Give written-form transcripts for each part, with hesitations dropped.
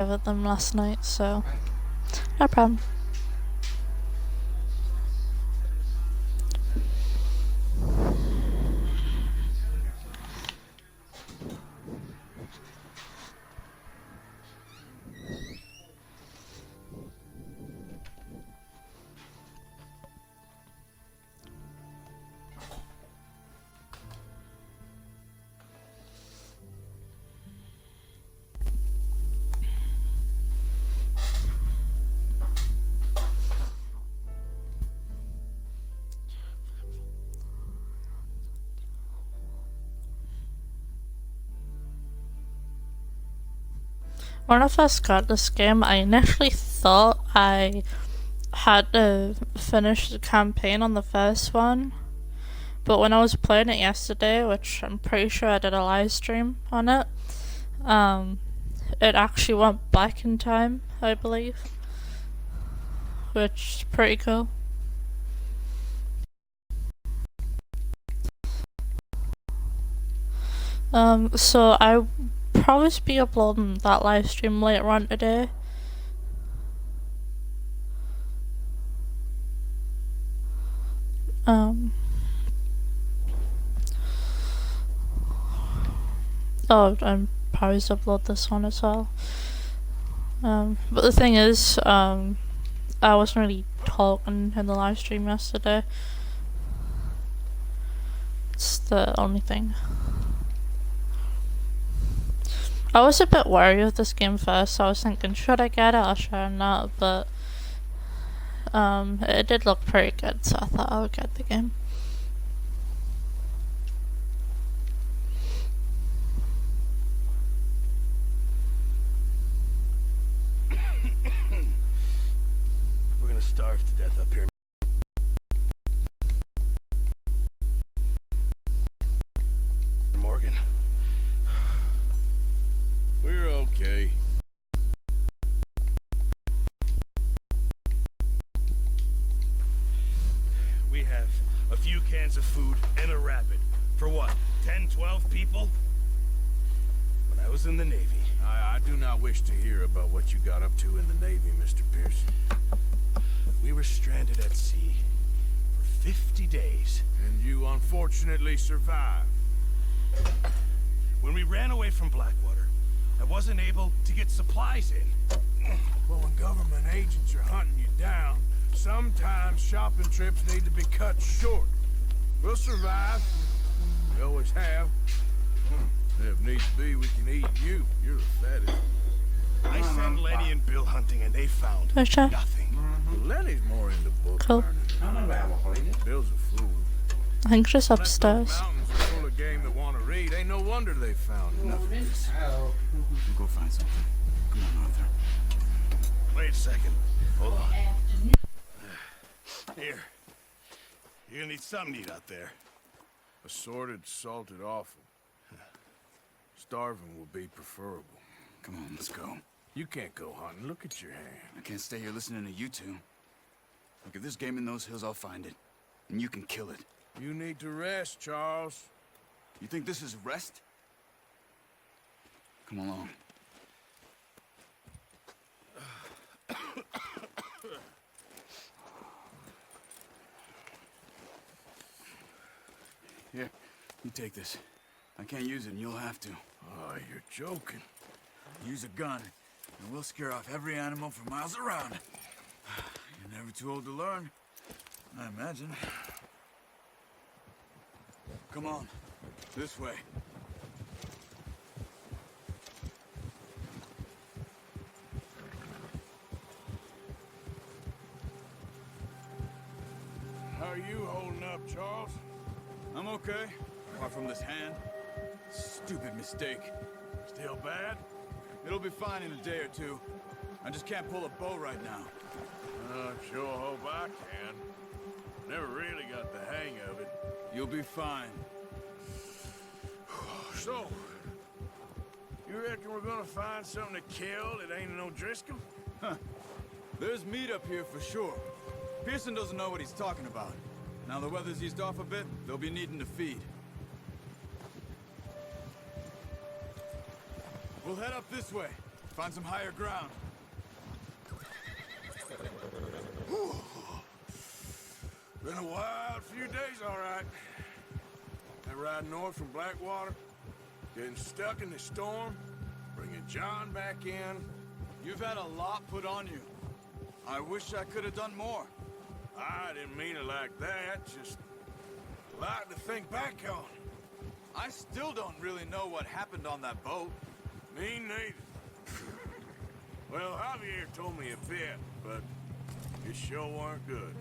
with them last night, so no problem. When I first got this game, I initially thought I had to finish the campaign on the first one, but when I was playing it yesterday, which I'm pretty sure I did a live stream on it, it actually went back in time, I believe, which is pretty cool. So I probably be uploading that live stream later on today. Oh, I'm probably upload this one as well. But the thing is, I wasn't really talking in the live stream yesterday. It's the only thing. I was a bit wary of this game first, so I was thinking, should I get it or should I not? But it did look pretty good, so I thought I would get the game. We're gonna starve to death up here. Morgan. We're okay. We have a few cans of food and a rabbit. For what? 10, 12 people? When I was in the Navy. I do not wish to hear about what you got up to in the Navy, Mr. Pierce. We were stranded at sea for 50 days. And you unfortunately survived. When we ran away from Blackwater, I wasn't able to get supplies in. Well, when government agents are hunting you down, sometimes shopping trips need to be cut short. We'll survive. We always have. If needs be, we can eat you. You're the fattest. I sent Lenny and Bill hunting and they found Okay. nothing. Lenny's more into book Cool. learning. Bill's a fool. I think just Those upstairs. mountains are full of game that want to read. Ain't no wonder they found nothing. Go find something. Come on, Arthur. Wait a second. Hold on. Here. You're gonna need something to eat out there. Assorted, salted offal. Starving will be preferable. Come on, let's go. You can't go hunting. Look at your hand. I can't stay here listening to you two. Look, if there's game in those hills, I'll find it. And you can kill it. You need to rest, Charles. You think this is rest? Come along. Here, you take this. I can't use it, and you'll have to. Oh, you're joking. Use a gun, and we'll scare off every animal for miles around. You're never too old to learn, I imagine. Come on, this way. How are you holding up, Charles? I'm okay, apart from this hand. Stupid mistake. Still bad? It'll be fine in a day or two. I just can't pull a bow right now. Sure hope I can. Never really got the hang of it. You'll be fine. So, you reckon we're gonna find something to kill that ain't no Driscoll? There's meat up here for sure. Pearson doesn't know what he's talking about. Now the weather's eased off a bit, they'll be needing to feed. We'll head up this way. Find some higher ground. Whew. Been a wild few days, all right. That ride north from Blackwater, getting stuck in the storm, bringing John back in. You've had a lot put on you. I wish I could have done more. I didn't mean it like that, just a lot to think back on. I still don't really know what happened on that boat. Me neither. Well, Javier told me a bit, but it sure weren't good.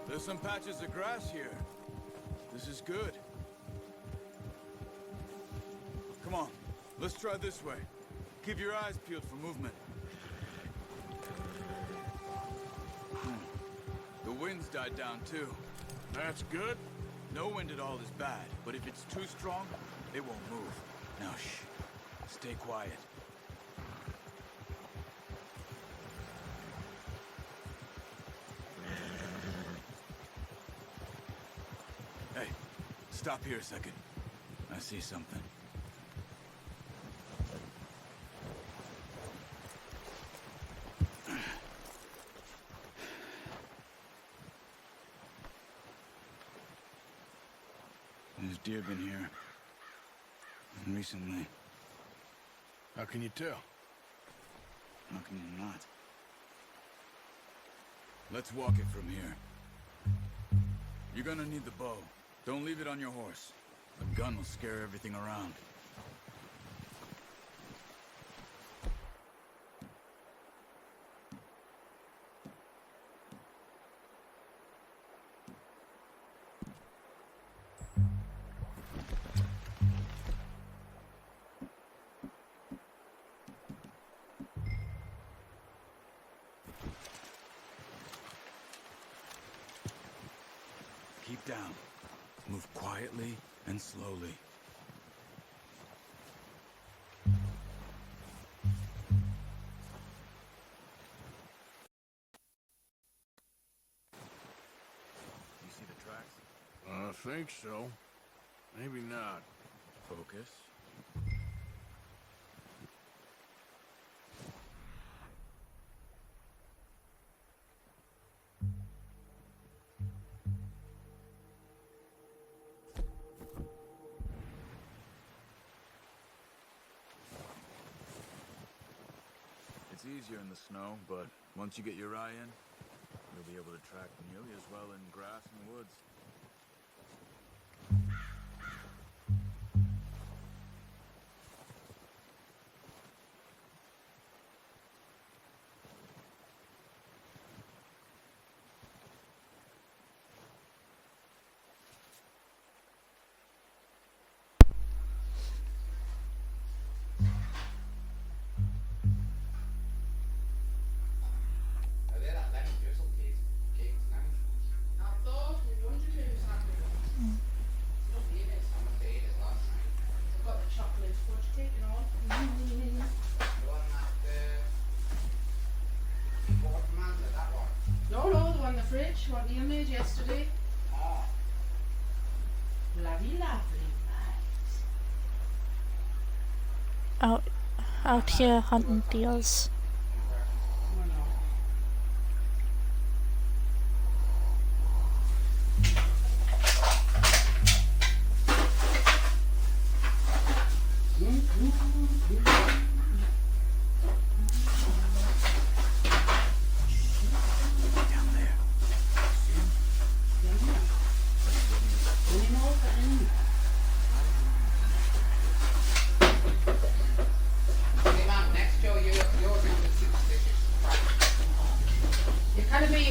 There's some patches of grass here. This is good. Come on, let's try this way. Keep your eyes peeled for movement. The wind's died down too. That's good. No wind at all is bad, but if it's too strong, it won't move. Now shh, stay quiet. Hey, stop here a second. I see something. There's deer been here. Recently. How can you tell? How can you not? Let's walk it from here. You're gonna need the bow. Don't leave it on your horse. A gun will scare everything around. Keep down. Move quietly and slowly. You see the tracks? I think so. Maybe not. Focus. It's easier in the snow, but once you get your eye in, you'll be able to track nearly as well in grass and woods. Fridge, what you made yesterday. Oh. Lovely, lovely, nice. Out here hunting deers.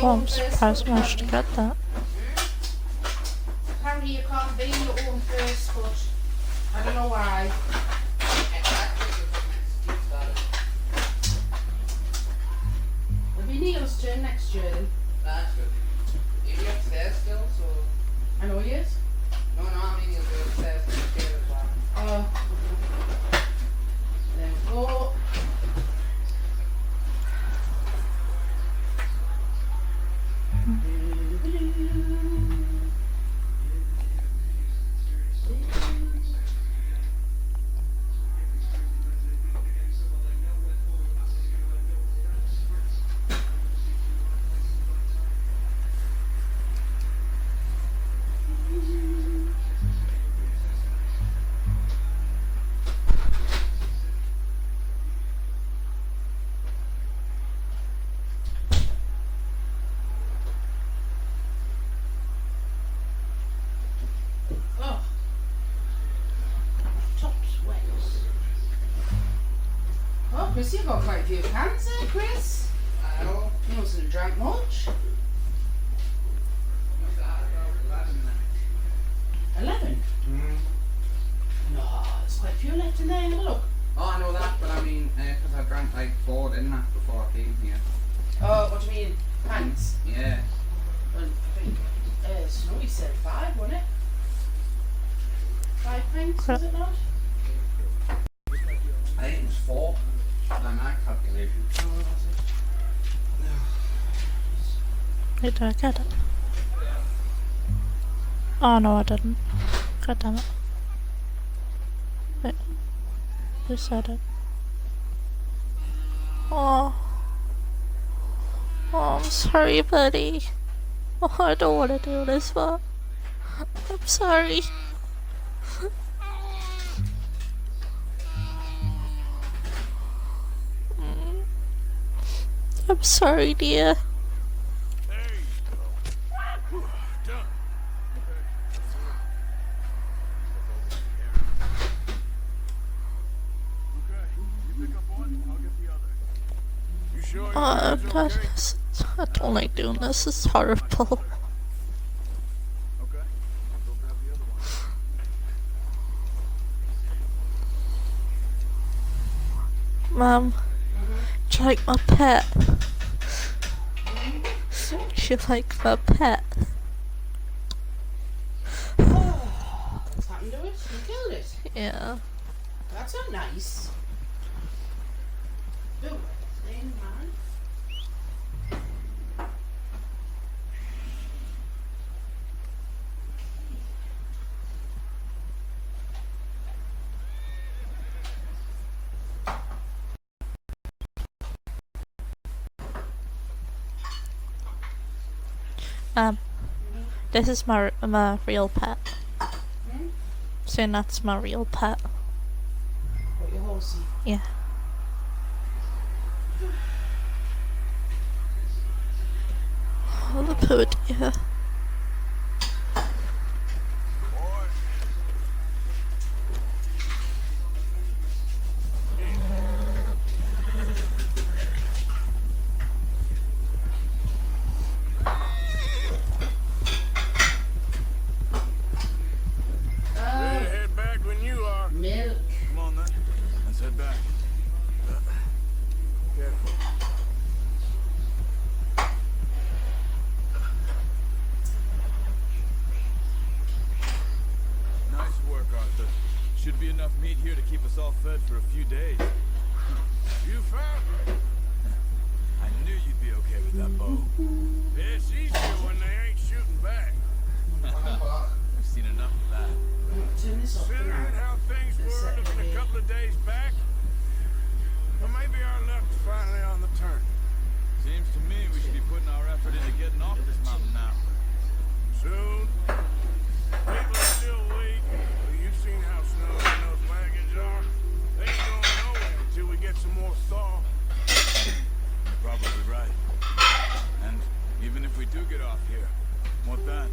Oh, own I'm first surprised foot, I managed to apparently. get that. Apparently you can't be your own first foot. I don't know why. It'll be Neil's turn next year then. That's good. Is he upstairs still? So I know he is. no, I mean he'll be upstairs next year as well. There we go. Oh. Top sweats. Oh, Chris, you've got quite a few cans there, Chris. I know. You mustn't have drank much. What's that? About 11 then. 11? No, there's quite a few left in there. Have a look. Oh, I know that, but I mean, because I drank like 4, didn't I, before I came here? Oh, what do you mean? Pints? Yeah. Well, I think Snowy said 5, wasn't it? 5 pints, was it not? I think it was 4 by my calculation. Oh, was it? Did I get it? Oh no, I didn't. God damn it. Wait. Who said it? Oh. Oh, I'm sorry, buddy. Oh, I don't want to do this, but I'm sorry. I'm sorry, dear. There you go. Whew, done. Okay, you pick up one, I'll get the other. You sure your Oh, car's God. okay? I don't like doing this. It's horrible. Okay, I'll go grab the other one. Mom, do you like my pet? Do you like my pet? What's happened to it? You killed it. Yeah. That's not nice. Do it, then, man. This is my real pet. Hmm? Saying that's my real pet. What, your horsey? Yeah. Oh, the poor dear. Ready to head back when you are. Milk. Come on then. Let's head back. Careful. Nice work, Arthur. Should be enough meat here to keep us all fed for a few days. You found her. I knew you'd be okay with that bow. Yeah, it's easier when they ain't shooting back. I've seen enough of that. Turn this off. Considering how things were looking a couple of days back, well, maybe our luck's finally on the turn. Seems to me we should be putting our effort into getting off this mountain now. Soon. People are still weak. But you've seen how snowy those wagons are. They ain't going nowhere until we get some more thaw. You're probably right. And even if we do get off here, what then?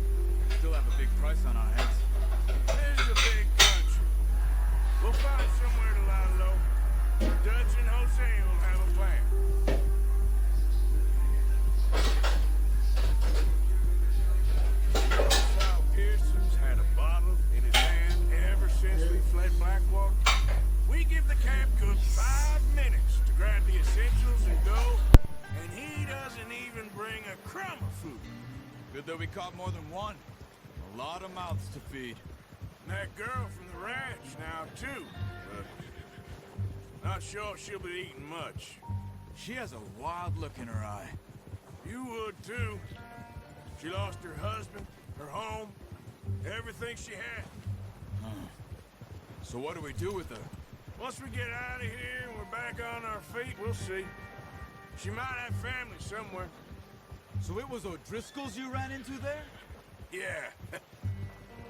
We still have a big price on our heads. This is a big country. We'll find somewhere to lie low. Dutch and Jose will have a plan. Good that we caught more than one. A lot of mouths to feed. And that girl from the ranch now, too. But not sure she'll be eating much. She has a wild look in her eye. You would, too. She lost her husband, her home, everything she had. So what do we do with her? Once we get out of here and we're back on our feet, we'll see. She might have family somewhere. So it was O'Driscoll's you ran into there? Yeah.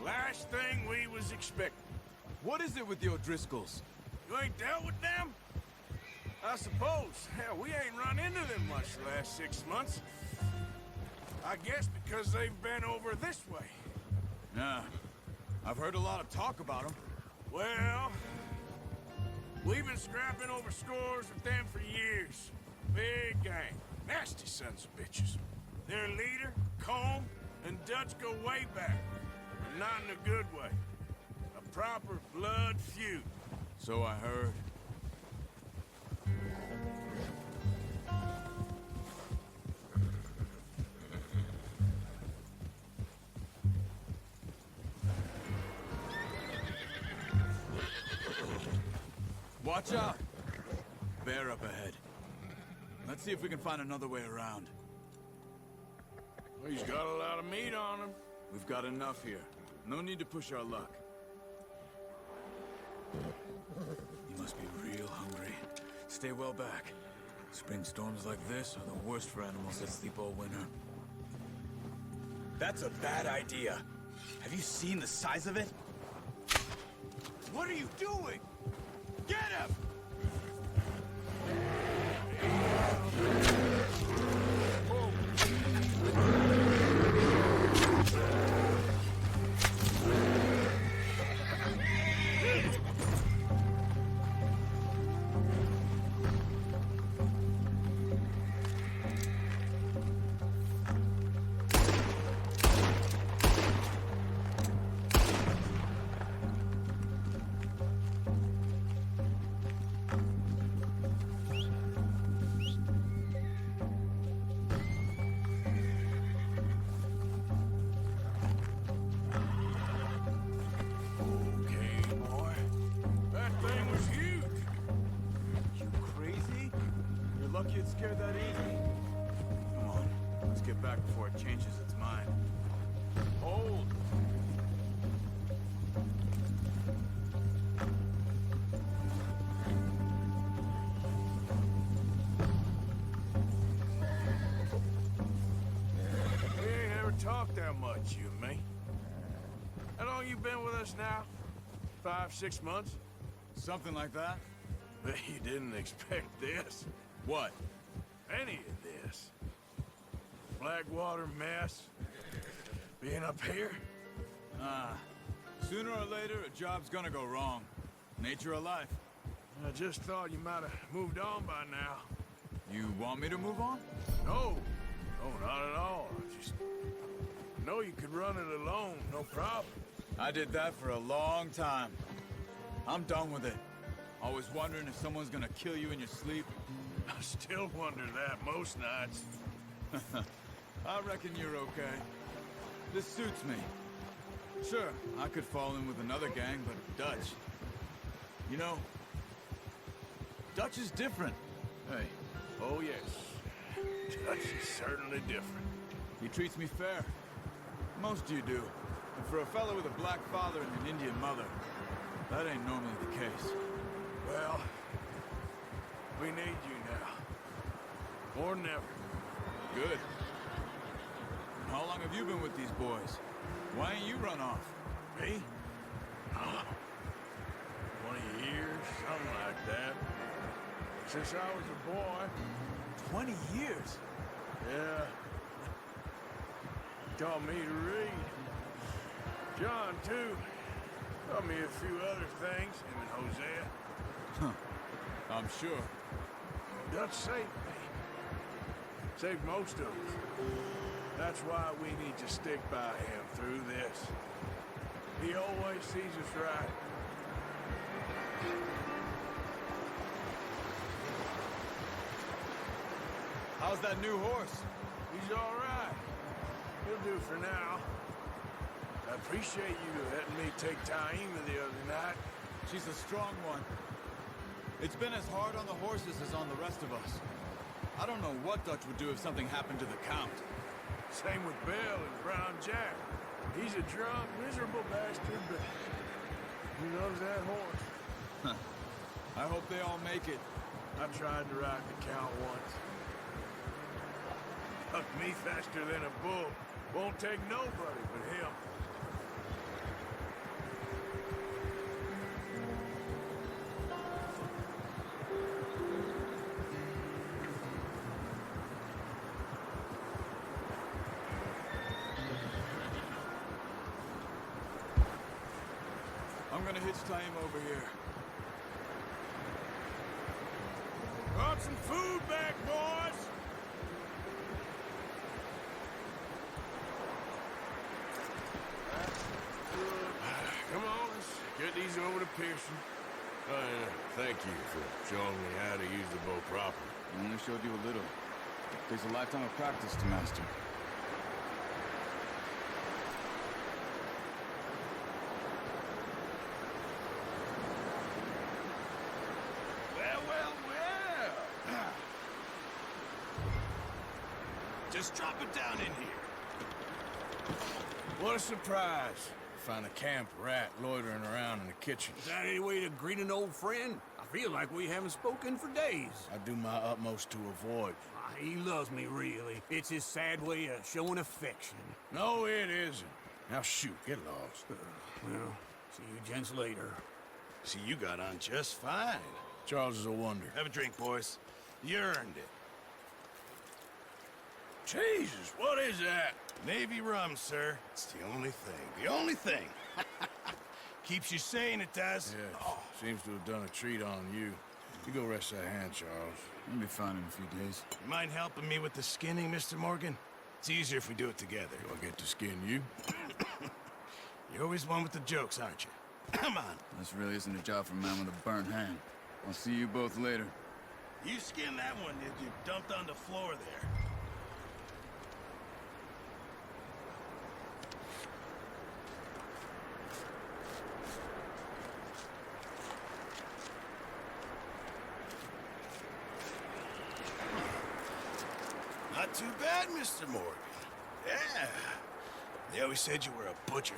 Last thing we was expecting. What is it with the O'Driscolls? You ain't dealt with them? I suppose. Hell, we ain't run into them much the last 6 months. I guess because they've been over this way. Yeah. I've heard a lot of talk about them. Well, we've been scrapping over scores with them for years. Big gang. Nasty sons of bitches. Their leader, Colm, and Dutch go way back. But not in a good way. A proper blood feud. So I heard. Watch out! Bear up ahead. Let's see if we can find another way around. Well, he's got a lot of meat on him. We've got enough here. No need to push our luck. You must be real hungry. Stay well back. Spring storms like this are the worst for animals that sleep all winter. That's a bad idea. Have you seen the size of it? What are you doing? Get him! Lucky it scared that easy. Come on, let's get back before it changes its mind. Hold! We ain't ever talked that much, you and me. How long you been with us now? 5, 6 months? Something like that? Bet you didn't expect this. What? Any of this. Blackwater mess. Being up here. Sooner or later, a job's gonna go wrong. Nature of life. I just thought you might have moved on by now. You want me to move on? No. No, not at all. I just know you could run it alone, no problem. I did that for a long time. I'm done with it. Always wondering if someone's gonna kill you in your sleep. I still wonder that most nights. I reckon you're okay. This suits me. Sure, I could fall in with another gang, but Dutch... You know, Dutch is different. Hey. Oh, yes. Dutch is certainly different. He treats me fair. Most of you do. And for a fellow with a black father and an Indian mother, that ain't normally the case. Well, we need you now. More than ever. Good. And how long have you been with these boys? Why ain't you run off? Me? Oh, 20 years, something like that. Since I was a boy. 20 years? Yeah. He taught me to read. John, too. Taught me a few other things, him and Hosea. I'm sure. Dutch saved me. Saved most of us. That's why we need to stick by him through this. He always sees us right. How's that new horse? He's all right. He'll do for now. I appreciate you letting me take Taima the other night. She's a strong one. It's been as hard on the horses as on the rest of us. I don't know what Dutch would do if something happened to the Count. Same with Bill and Brown Jack. He's a drunk, miserable bastard, but he loves that horse. I hope they all make it. I tried to ride the Count once. Hucked me faster than a bull. Won't take nobody but him. I'm gonna hitch Taima over here. Brought some food back, boys! Come on, let's get these over to Pearson. Thank you for showing me how to use the bow properly. I only showed you a little. Takes a lifetime of practice to master. Well. Just drop it down in here. What a surprise. Find a camp rat loitering around in the kitchen. Is that any way to greet an old friend? I feel like we haven't spoken for days. I do my utmost to avoid. He loves me, really. It's his sad way of showing affection. No, it isn't. Now shoot, get lost. Well, see you gents later. See, you got on just fine. Charles is a wonder. Have a drink, boys. You earned it. Jesus, what is that? Navy rum, sir. It's the only thing. The only thing. Keeps you sane, it does. Yeah, seems to have done a treat on you. You go rest that hand, Charles. You'll be fine in a few days. You mind helping me with the skinning, Mr. Morgan? It's easier if we do it together. Do I get to skin you? You're always one with the jokes, aren't you? Come on. This really isn't a job for a man with a burnt hand. I'll see you both later. You skinned that one, did you? Dumped on the floor there. Not too bad, Mr. Morgan. Yeah. They always said you were a butcher.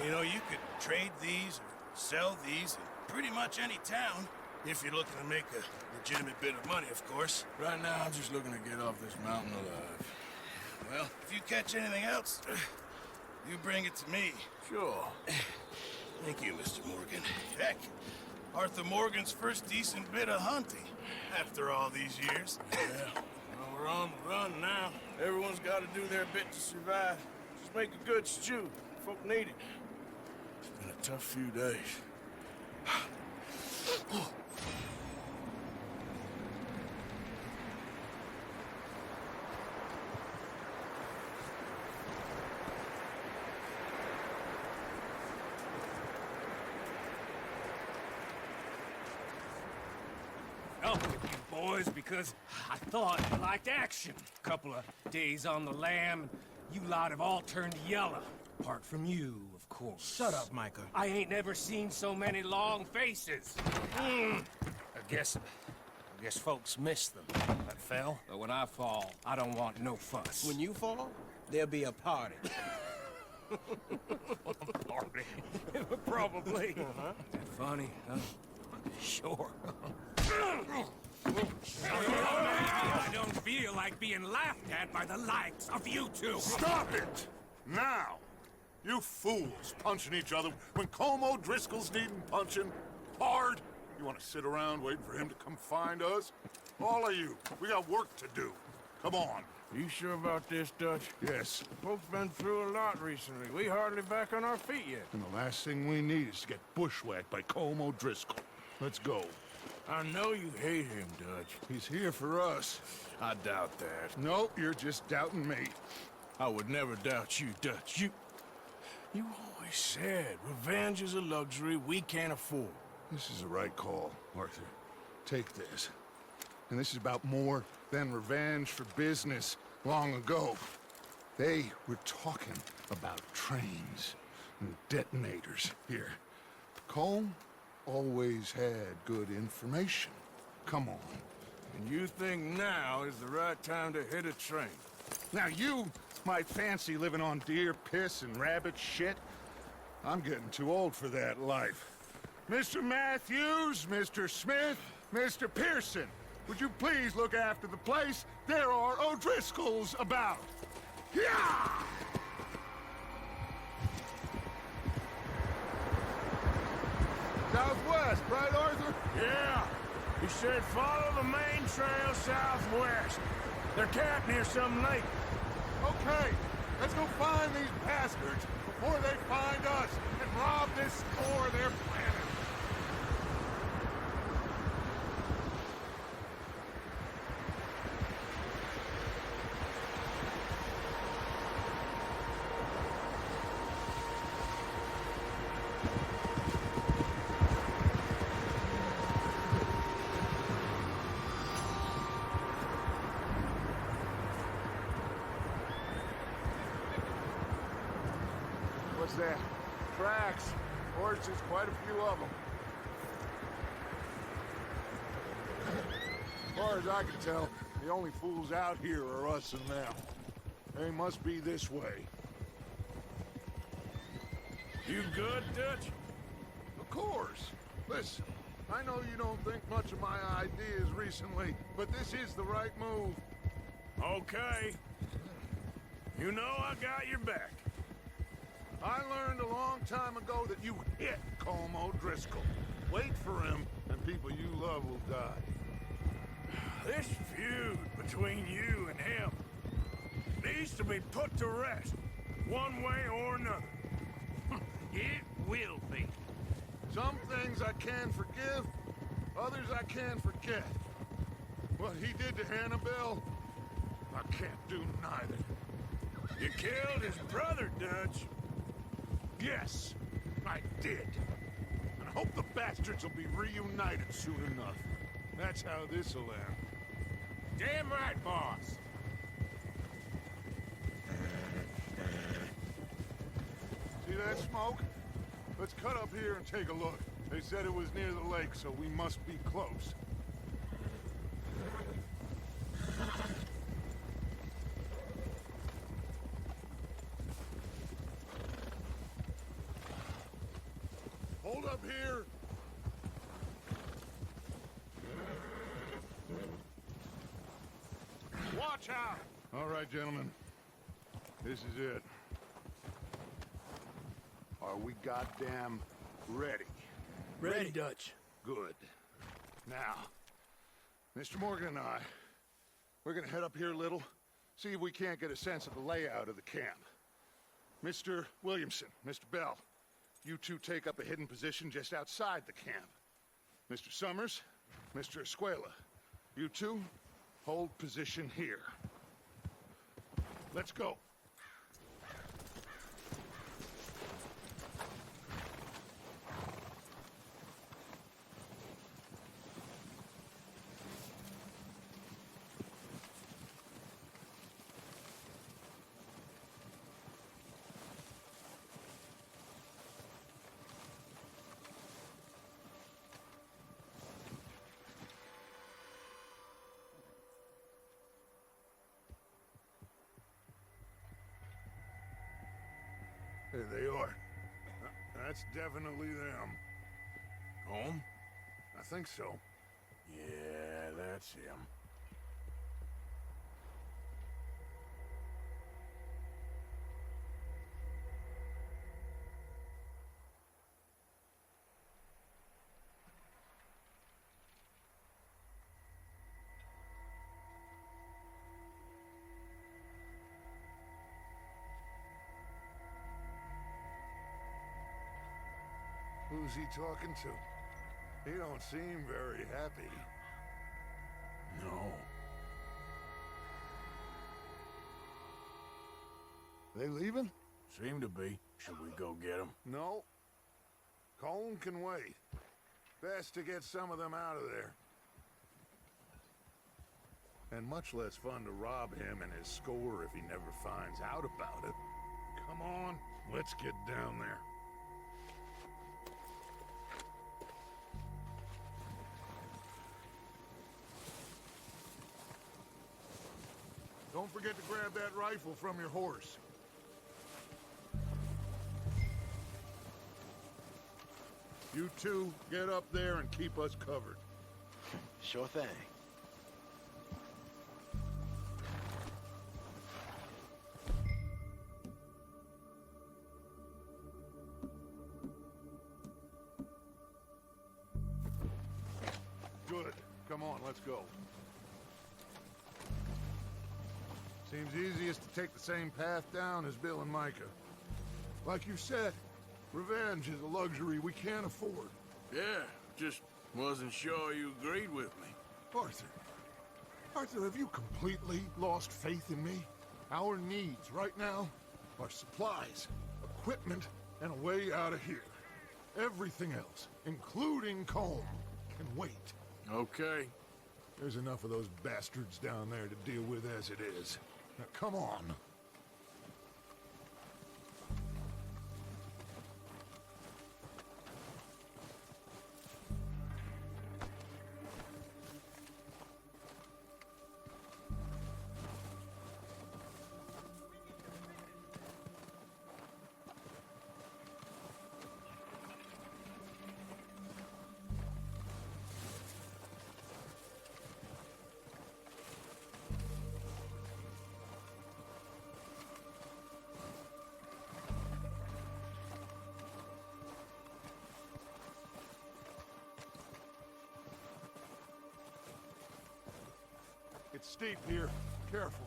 You know, you could trade these or sell these in pretty much any town. If you're looking to make a legitimate bit of money, of course. Right now, I'm just looking to get off this mountain alive. Well, if you catch anything else, you bring it to me. Sure. Thank you, Mr. Morgan. Heck, Arthur Morgan's first decent bit of hunting after all these years. Yeah. Well, we're on the run now. Everyone's got to do their bit to survive. Just make a good stew. Folk need it. It's been a tough few days. Up with you boys because I thought you liked action. Couple of days on the lam, you lot have all turned yellow. Apart from you, of course. Shut up, Micah. I ain't never seen so many long faces. I guess folks miss them. That fell. But when I fall, I don't want no fuss. When you fall, there'll be a party. Party. Probably. That funny, huh? Sure. I don't feel like being laughed at by the likes of you two. Stop it! Now! You fools punching each other when Como Driscoll's needing punching hard. You want to sit around waiting for him to come find us? All of you, we got work to do. Come on. You sure about this, Dutch? Yes. Folks been through a lot recently. We hardly back on our feet yet. And the last thing we need is to get bushwhacked by Como Driscoll. Let's go. I know you hate him, Dutch. He's here for us. I doubt that. No, you're just doubting me. I would never doubt you, Dutch. You always said revenge is a luxury we can't afford. This is the right call, Arthur. Take this. And this is about more than revenge for business long ago. They were talking about trains and detonators here. Colm always had good information. Come on. And you think now is the right time to hit a train? Now you might fancy living on deer piss and rabbit shit. I'm getting too old for that life. Mr. Matthews, Mr. Smith, Mr. Pearson, would you please look after the place? There are O'Driscolls about. Yeah! Southwest, right, Arthur? Yeah. He said follow the main trail southwest. They're camped near some lake. Okay, let's go find these bastards before they find us and rob this store they're planning. What's that? Tracks. Horses, quite a few of them. As far as I can tell, the only fools out here are us and them. They must be this way. You good, Dutch? Of course. Listen, I know you don't think much of my ideas recently, but this is the right move. Okay. You know I got your back. I learned a long time ago that you hit Colm O'Driscoll. Wait for him, and people you love will die. This feud between you and him needs to be put to rest, one way or another. It will be. Some things I can forgive, others I can forget. What he did to Annabelle, I can't do neither. You killed his brother, Dutch. Yes, I did. And I hope the bastards will be reunited soon enough. That's how this'll end. Damn right, boss. See that smoke? Let's cut up here and take a look. They said it was near the lake, so we must be close. Hold up here. Watch out! All right, gentlemen. This is it. Are we goddamn ready? Ready, Dutch. Good. Now, Mr. Morgan and I, we're gonna head up here a little, see if we can't get a sense of the layout of the camp. Mr. Williamson, Mr. Bell, you two take up a hidden position just outside the camp. Mr. Summers, Mr. Escuela, you two hold position here. Let's go. There they are. That's definitely them. Home? I think so. Yeah, that's him. Who's he talking to? He don't seem very happy. No. They leaving? Seem to be. Should we go get him? No. Colm can wait. Best to get some of them out of there. And much less fun to rob him and his score if he never finds out about it. Come on, let's get down there. Don't forget to grab that rifle from your horse. You two, get up there and keep us covered. Sure thing. Good. Come on, let's go. Seems easiest to take the same path down as Bill and Micah. Like you said, revenge is a luxury we can't afford. Yeah, just wasn't sure you agreed with me. Arthur, have you completely lost faith in me? Our needs right now are supplies, equipment, and a way out of here. Everything else, including Colm, can wait. Okay. There's enough of those bastards down there to deal with as it is. Now, come on. It's steep here. Careful.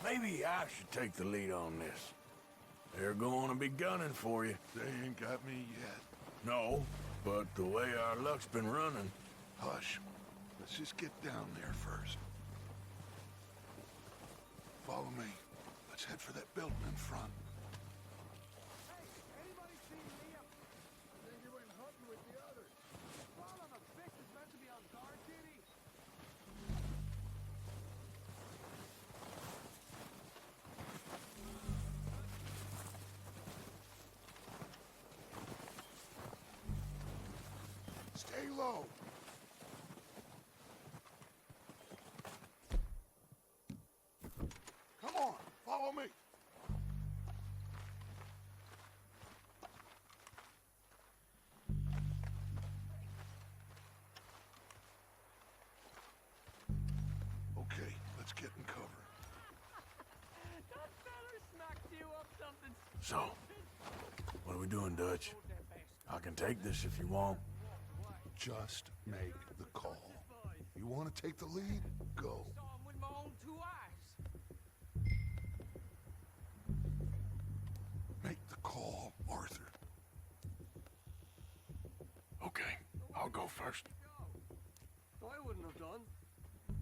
Maybe I should take the lead on this. They're going to be gunning for you. They ain't got me yet. No, but the way our luck's been running. Hush. Let's just get down there first. Follow me. Let's head for that building in front. Hey, anybody seen Liam? I think he went hunting with the others. Son of a bitch is meant to be on guard duty. Stay low. Come on, follow me. Okay, let's get in cover. That feller smacked you up something. So, what are we doing, Dutch? I can take this if you want. Just make the call. You want to take the lead? Go. Saw him with my own 2 eyes. Make the call, Arthur. Okay, I'll go first. I wouldn't have done.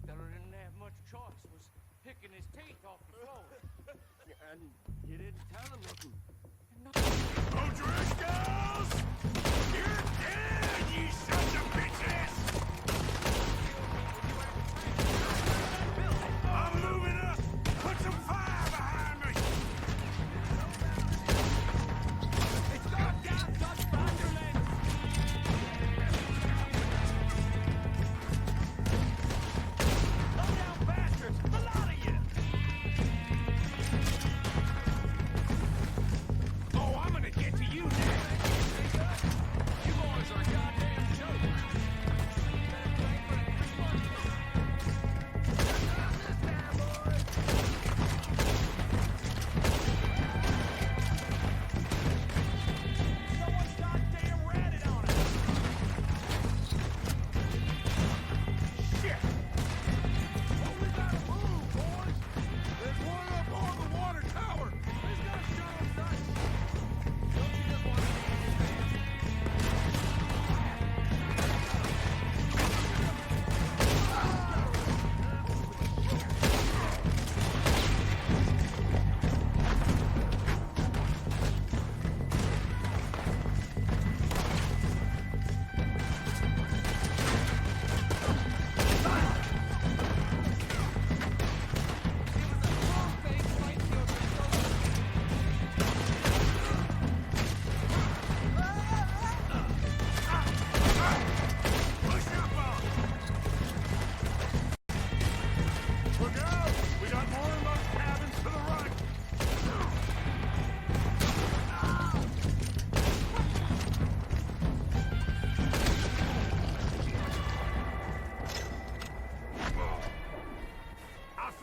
Feller didn't have much choice. Was picking his teeth off the floor. And you didn't tell him nothing. O'Driscolls! You're dead, you sons of bitches! I'm moving up! Put some fire behind me! It's gone down, Dutch Vanderland! Slow down, bastards! A lot of you! Oh, I'm gonna get to you next. You boys are a goddamn joke.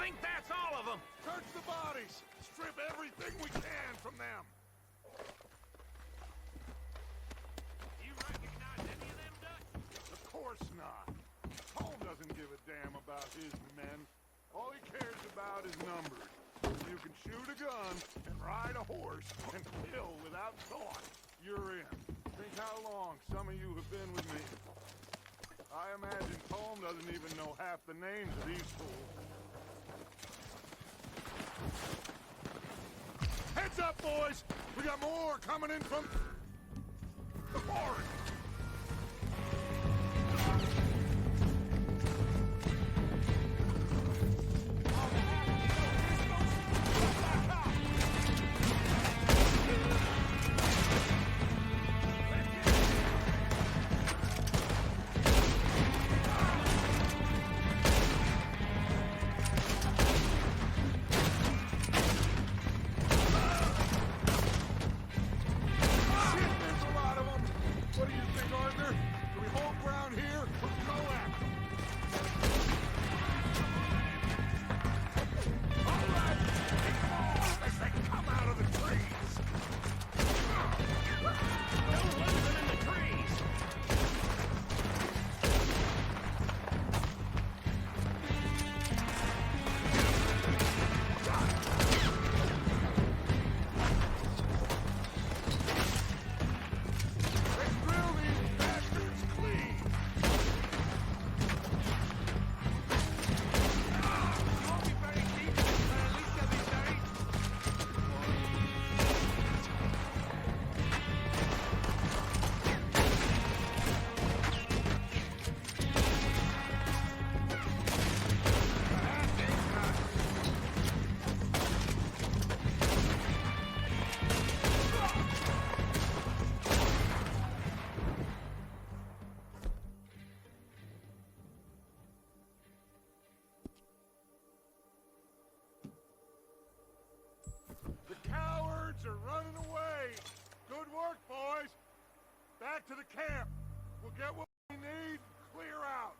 think that's all of them? Search the bodies! Strip everything we can from them! You recognize any of them, Dutch? Of course not. Colm doesn't give a damn about his men. All he cares about is numbers. You can shoot a gun and ride a horse and kill without thought. You're in. Think how long some of you have been with me. I imagine Colm doesn't even know half the names of these fools. Heads up, boys! We got more coming in from the forest! Back to the camp. We'll get what we need, clear out.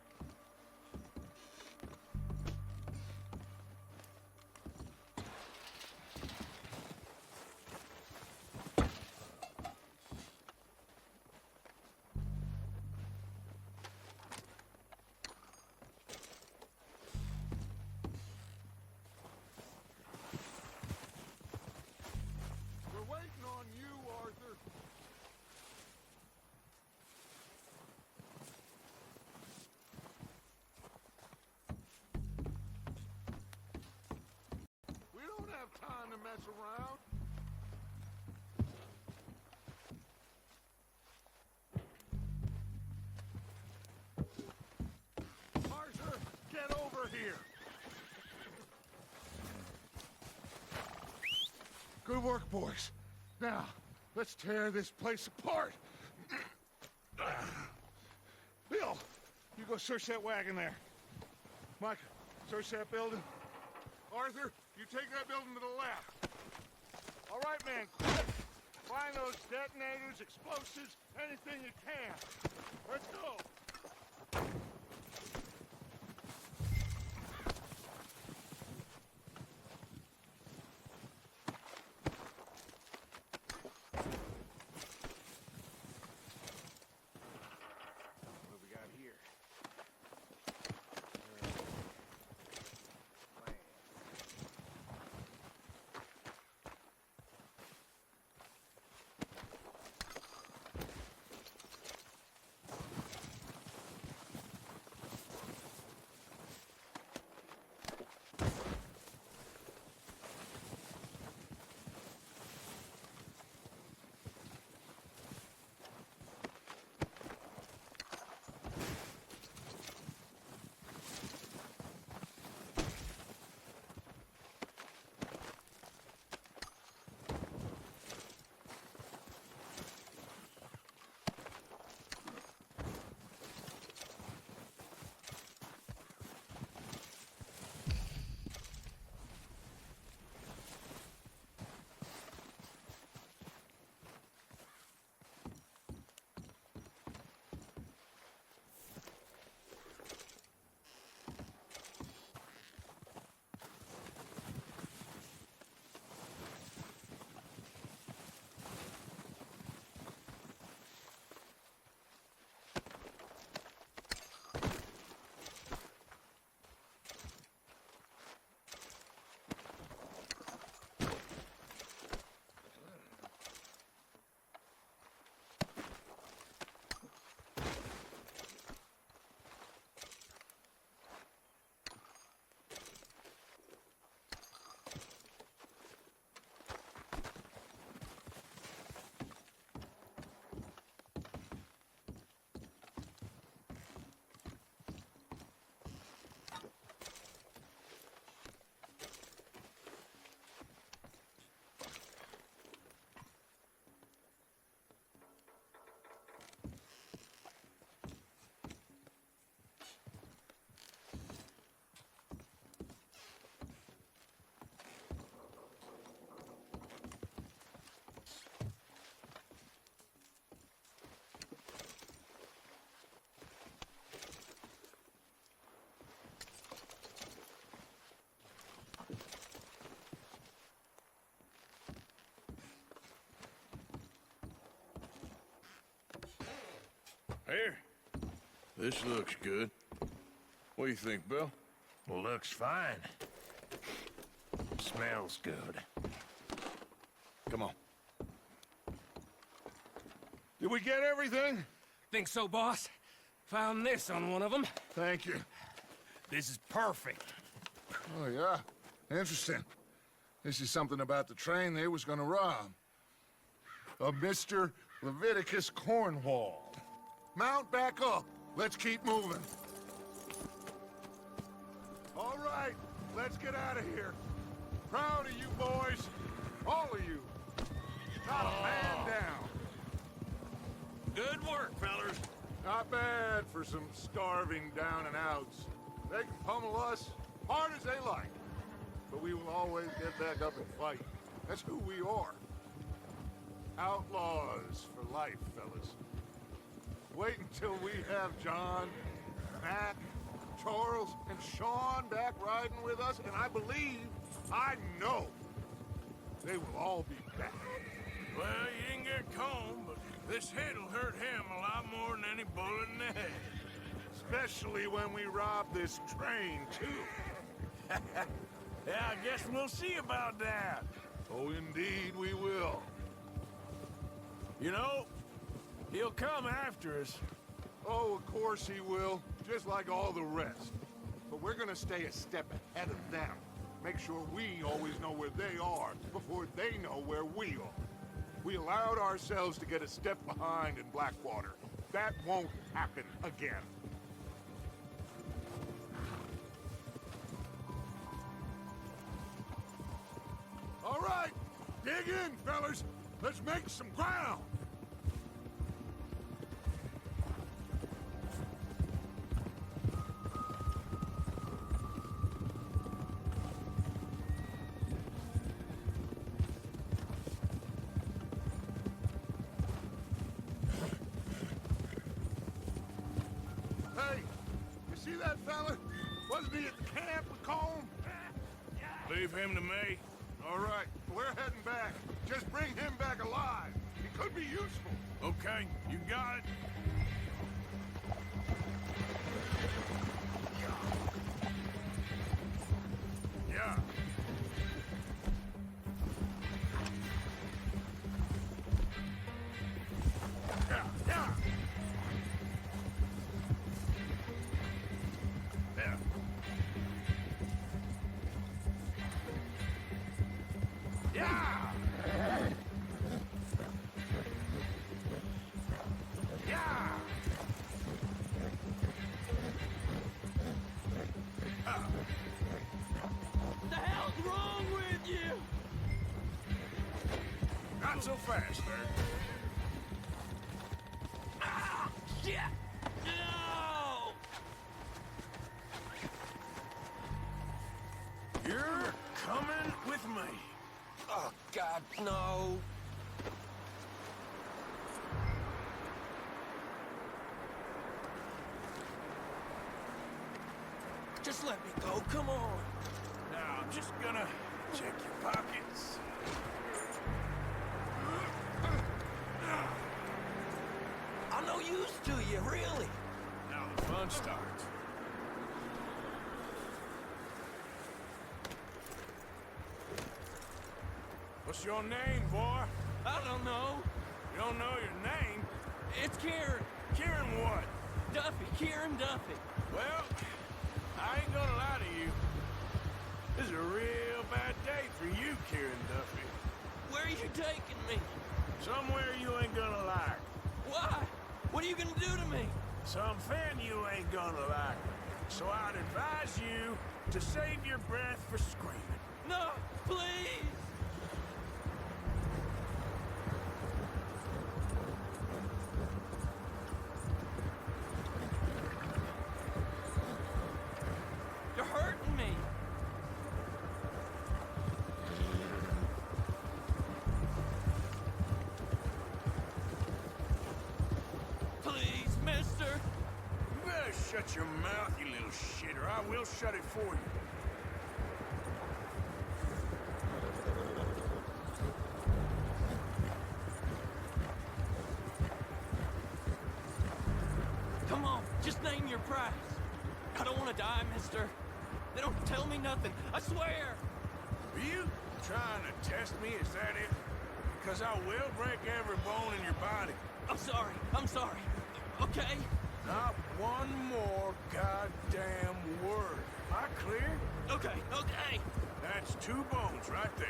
We're waiting on you, Arthur. Time to mess around. Arthur, get over here. Good work, boys. Now, let's tear this place apart. Bill, you go search that wagon there. Mike, search that building. Arthur, you take that building to the left. All right, man, quick. Find those detonators, explosives, anything you can. Let's go. What we got here? Here. This looks good. What do you think, Bill? Well, looks fine. Smells good. Come on. Did we get everything? Think so, boss? Found this on one of them. Thank you. This is perfect. Oh, yeah? Interesting. This is something about the train they was gonna rob. Of Mr. Leviticus Cornwall. Mount back up. Let's keep moving. All right, let's get out of here. Proud of you boys. All of you. Not a man down. Good work, fellers. Not bad for some starving down and outs. They can pummel us hard as they like. But we will always get back up and fight. That's who we are. Outlaws for life, fellas. Wait until we have John, Mac, Charles, and Sean back riding with us, and I believe, I know, they will all be back. Well, you didn't get Combe, but this hit'll hurt him a lot more than any bullet in the head. Especially when we rob this train, too. Yeah, I guess we'll see about that. Oh, indeed we will. You know, he'll come after us. Oh, of course he will, just like all the rest. But we're gonna stay a step ahead of them. Make sure we always know where they are before they know where we are. We allowed ourselves to get a step behind in Blackwater. That won't happen again. All right, dig in, fellas. Let's make some ground. Hey, you see that fella? Wasn't he at the camp with Colm? Leave him to me. All right, we're heading back. Just bring him back alive. He could be useful. Okay, you got it. Yeah. Yeah, yeah. Yeah. Yeah! Yeah! What the hell's wrong with you? Not so fast, there. Ah! Shit! No! You're coming with me. Oh, God, no. Just let me go, come on. Now, I'm just gonna check your pockets. I'm no use to you, really. Now the fun starts. What's your name, boy? I don't know. You don't know your name? It's Kieran. Kieran what? Duffy, Kieran Duffy. Well, I ain't gonna lie to you. This is a real bad day for you, Kieran Duffy. Where are you taking me? Somewhere you ain't gonna like. Why? What are you gonna do to me? Something you ain't gonna like. So I'd advise you to save your breath for screaming. No, please. You're hurting me. Please, mister. You better shut your mouth, you little shit, or I will shut it for you. die, mister. They don't tell me nothing, I swear. Are you trying to test me? Is that it? Because I will break every bone in your body. I'm sorry. Okay? Not one more goddamn word. Am I clear? Okay. That's 2 bones right there.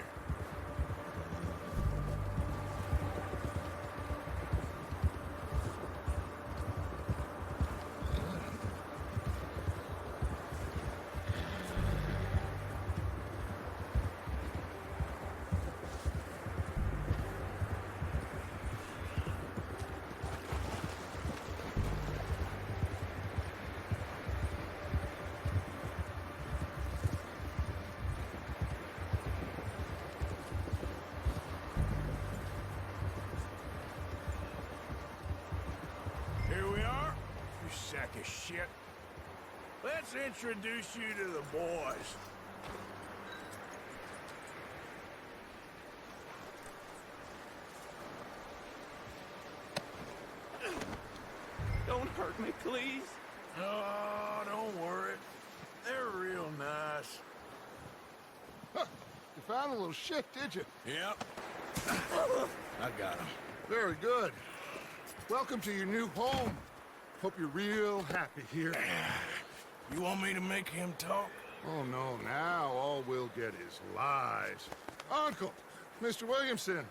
Here we are, you sack of shit. Let's introduce you to the boys. Don't hurt me, please. Oh, don't worry. They're real nice. You found a little shit, did you? Yep. I got him. Very good. Welcome to your new home. Hope you're real happy here. You want me to make him talk? Oh, no, now all we'll get is lies. Uncle, Mr. Williamson,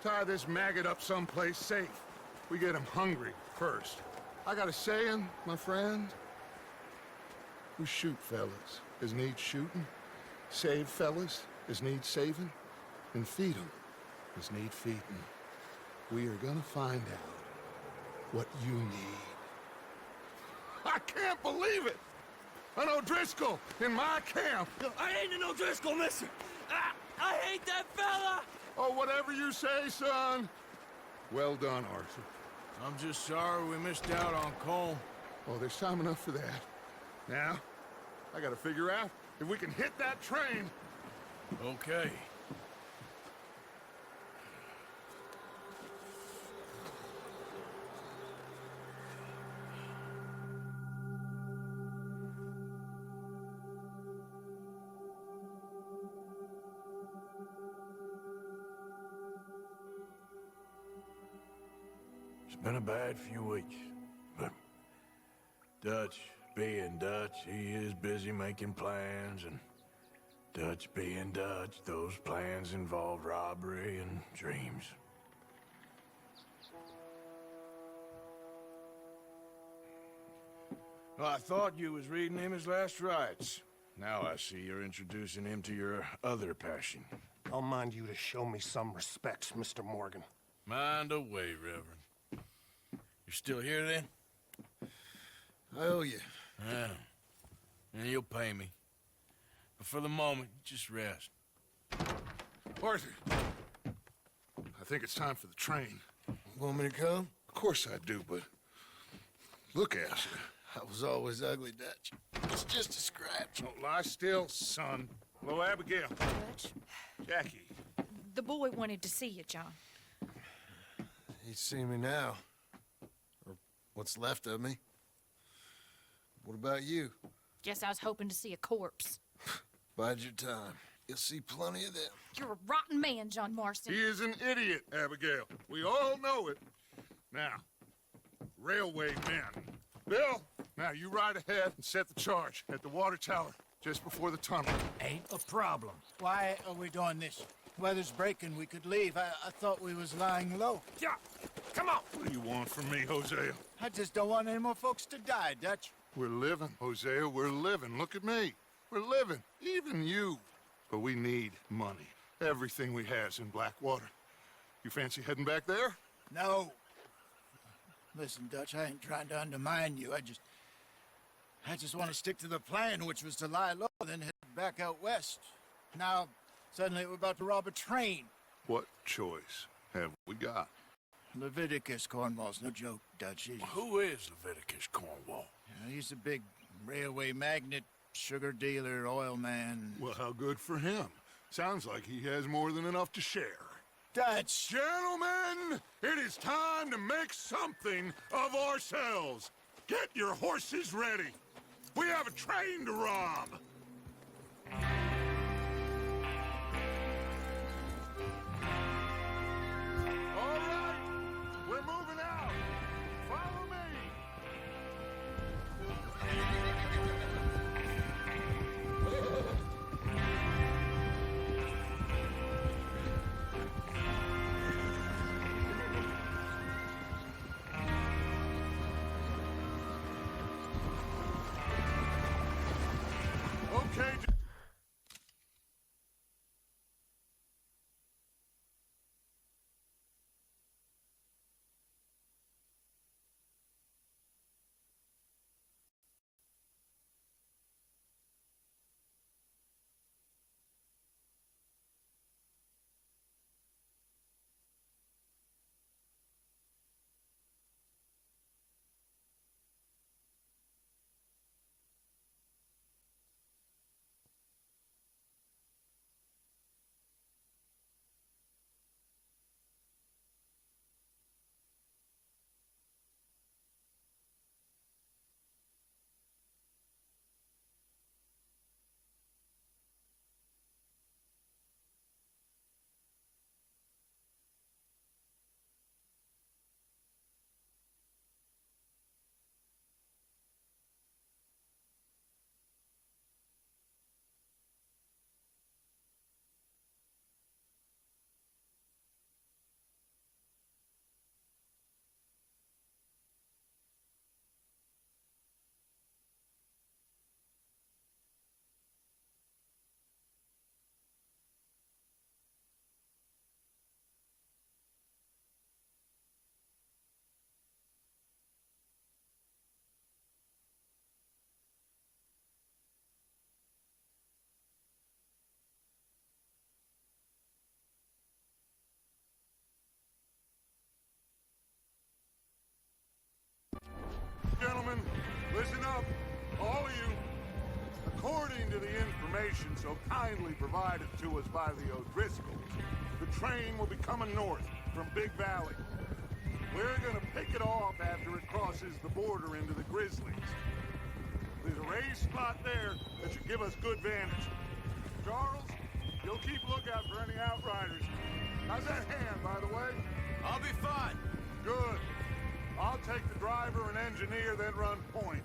tie this maggot up someplace safe. We get him hungry first. I got a saying, my friend. We shoot fellas as need shooting, save fellas as need saving, and feed 'em as need feeding. We are gonna find out what you need. I can't believe it! An O'Driscoll in my camp! I ain't an O'Driscoll, mister! I hate that fella! Oh, whatever you say, son. Well done, Arthur. I'm just sorry we missed out on Colm. Oh, there's time enough for that. Now, I gotta figure out if we can hit that train. Okay. It's been a bad few weeks, but Dutch being Dutch, he is busy making plans, and Dutch being Dutch, those plans involve robbery and dreams. Well, I thought you was reading him his last rites. Now I see you're introducing him to your other passion. I'll mind you to show me some respect, Mr. Morgan. Mind away, Reverend. You're still here, then? I owe you. Yeah. And you'll pay me. But for the moment, just rest. Arthur, I think it's time for the train. Want me to come? Of course I do, but look at you. I was always ugly, Dutch. It's just a scratch. Don't lie still, son. Hello, Abigail. Dutch, Jackie. the boy wanted to see you, John. He's seen me now. Or what's left of me. What about you? Guess I was hoping to see a corpse. Bide your time. You'll see plenty of them. You're a rotten man, John Marston. He is an idiot, Abigail. We all know it. Now, railway men. Bill, now you ride ahead and set the charge at the water tower just before the tunnel. Ain't a problem. Why are we doing this? Weather's breaking. We could leave. I thought we was lying low. Yeah, come on. What do you want from me, Hosea? I just don't want any more folks to die, Dutch. We're living, Hosea. We're living. Look at me. We're living. Even you. But we need money. Everything we has in Blackwater. You fancy heading back there? No. Listen, Dutch, I ain't trying to undermine you. I just want to stick to the plan, which was to lie low, then head back out west. Now, suddenly we're about to rob a train. What choice have we got? Leviticus Cornwall's no joke, Dutch. Who is Leviticus Cornwall? He's a big railway magnate, sugar dealer, oil man. Well, how good for him. Sounds like he has more than enough to share. Dutch! Gentlemen, it is time to make something of ourselves. Get your horses ready. We have a train to rob! All right, we're moving out. Follow me. Okay. Gentlemen, listen up, all of you. According to the information so kindly provided to us by the O'Driscolls, the train will be coming north from Big Valley. We're gonna pick it off after it crosses the border into the Grizzlies. There's a raised spot there that should give us good vantage. Charles, you'll keep lookout for any outriders. How's that hand, by the way? I'll be fine. Good. I'll take the driver and engineer, then run point.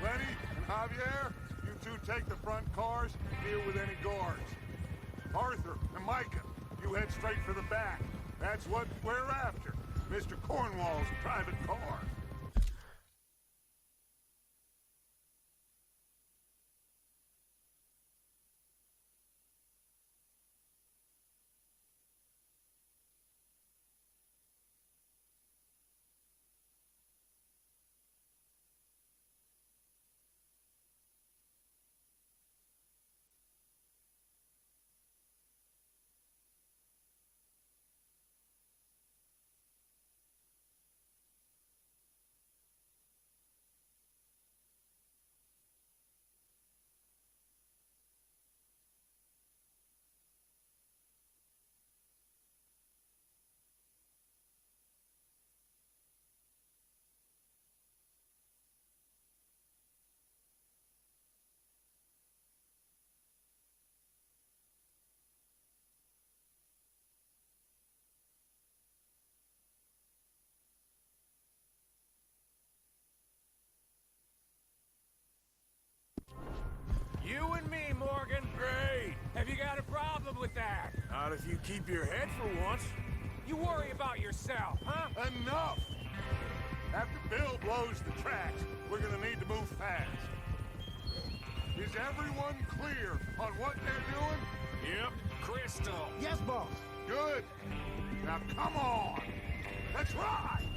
Lenny and Javier, you two take the front cars and deal with any guards. Arthur and Micah, you head straight for the back. That's what we're after. Mr. Cornwall's private car. You and me, Morgan. Great. Have you got a problem with that? Not if you keep your head for once. You worry about yourself, huh? Enough! After Bill blows the tracks, we're gonna need to move fast. Is everyone clear on what they're doing? Yep. Crystal. Yes, boss. Good. Now come on. Let's ride!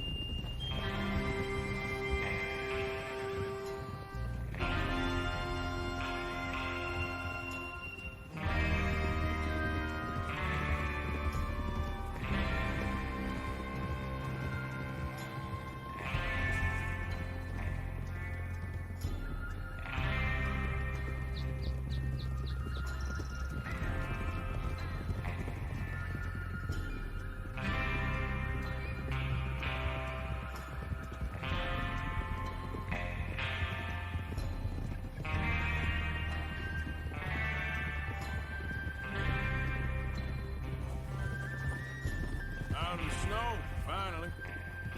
finally.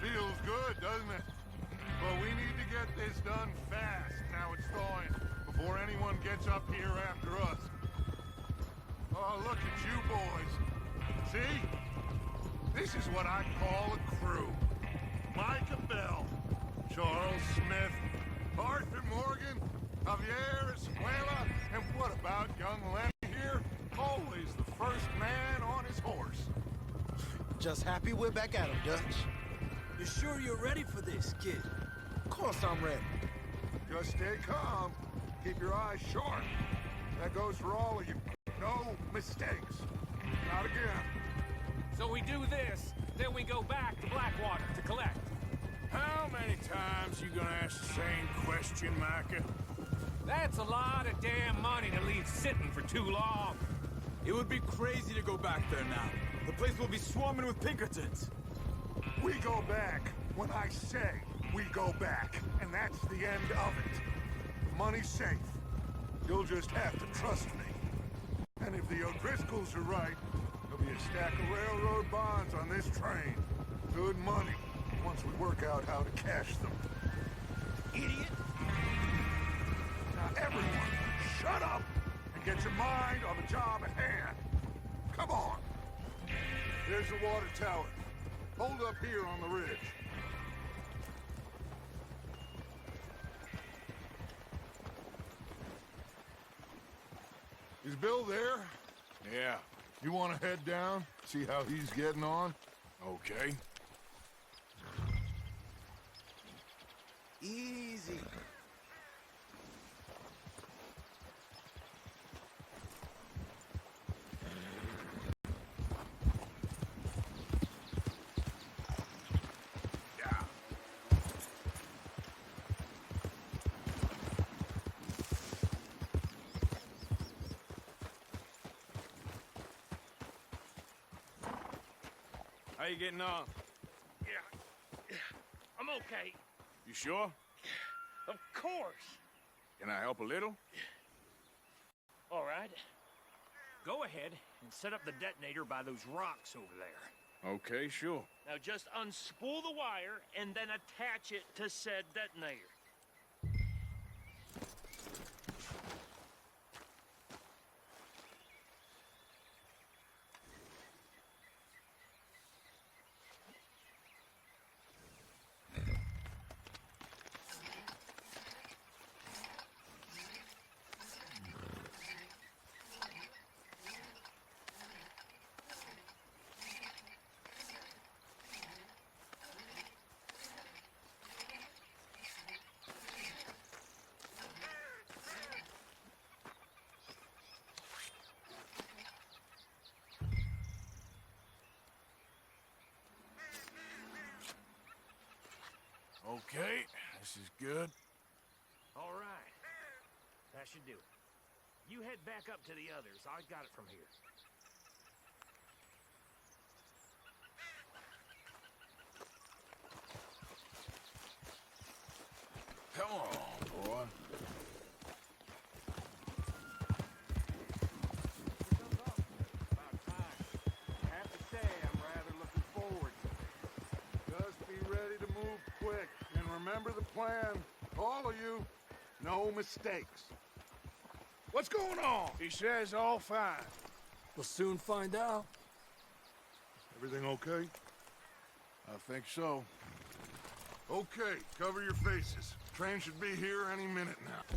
Feels good, doesn't it? But we need to get this done fast, now it's thawing, before anyone gets up here after us. Oh, look at you boys. See? This is what I call a crew. Micah Bell, Charles Smith, Arthur Morgan, Javier Escuela, and what about young Lenny here? Always the first man on his horse. Just happy we're back at 'em, Dutch. You sure you're ready for this, kid? Of course I'm ready. Just stay calm. Keep your eyes sharp. That goes for all of you. No mistakes. Not again. So we do this, then we go back to Blackwater to collect. How many times you gonna ask the same question, Micah? That's a lot of damn money to leave sitting for too long. It would be crazy to go back there now. The place will be swarming with Pinkertons. We go back when I say we go back, and that's the end of it. The money's safe. You'll just have to trust me. And if the O'Driscolls are right, there'll be a stack of railroad bonds on this train. Good money, once we work out how to cash them. Idiot! Now everyone, shut up and get your mind on the job at hand. Come on. There's the water tower. Hold up here on the ridge. Is Bill there? Yeah, You want to head down, see how he's getting on? okay. Easy. How you getting on? Yeah. I'm okay. You sure? Of course. Can I help a little? All right. Go ahead and set up the detonator by those rocks over there. Okay, sure. Now just unspool the wire and then attach it to said detonator. Okay, this is good. All right. That should do it. You head back up to the others. I got it from here. Come on, boy. About time. I have to say, I'm rather looking forward to it. Just be ready to move quick. And remember the plan. All of you, no mistakes. What's going on? He says all fine. We'll soon find out. Everything okay? I think so. Okay, cover your faces. Train should be here any minute now.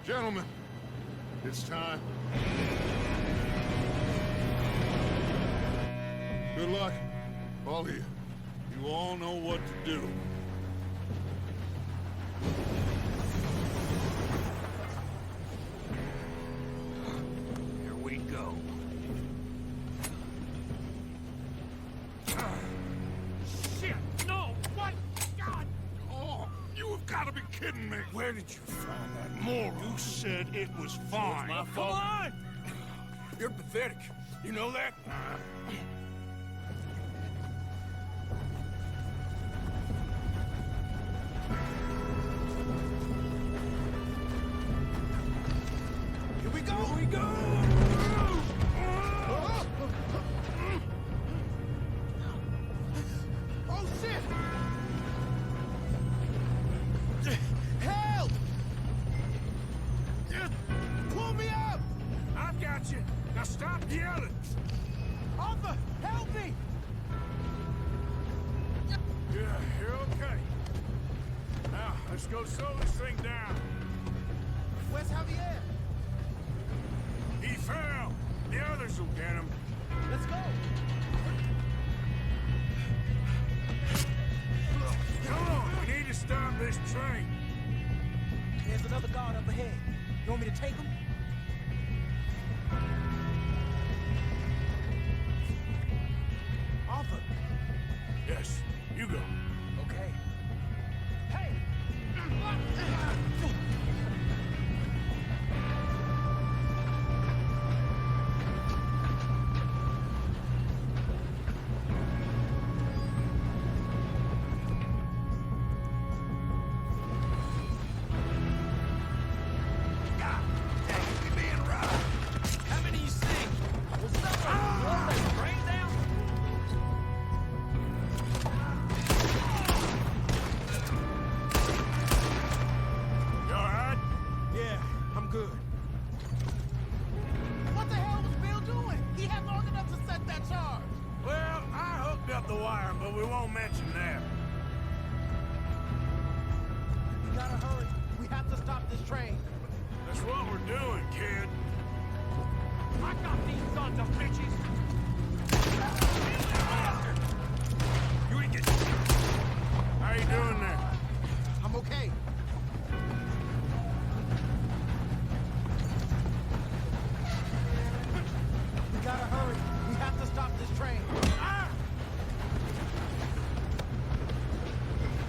Gentlemen, it's time. Good luck, all of you. You all know what to do. Here we go. Shit! No! What? God! Oh, you have got to be kidding me. Where did you find that moron? You said it was fine. My fault. Come on! You're pathetic. You know that? got you. Now stop yelling. Arthur, help me! Yeah, you're okay. Now, let's go slow this thing down. Where's Javier? He fell. The others will get him. Let's go. Come on, we need to stop this train. There's another guard up ahead. You want me to take him? Arthur. Yes, you go. Okay. Hey! How many you see? What's up? Brain down? You alright? Yeah, I'm good. What the hell was Bill doing? He had long enough to set that charge. Well, I hooked up the wire, but we won't mention that. We gotta hurry. We have to stop this train. That's what we're doing, kid. I got these sons of bitches. You ain't get... How you doing there? I'm okay. We gotta hurry. We have to stop this train.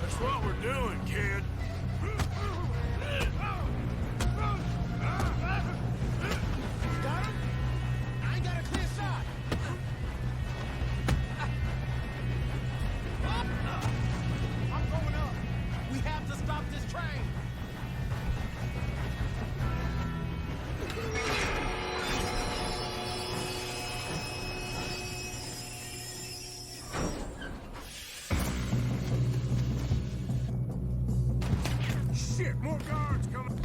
That's what we're doing, kid. Got him? I ain't got a clear shot. I'm going up. We have to stop this train. Shit, more guards coming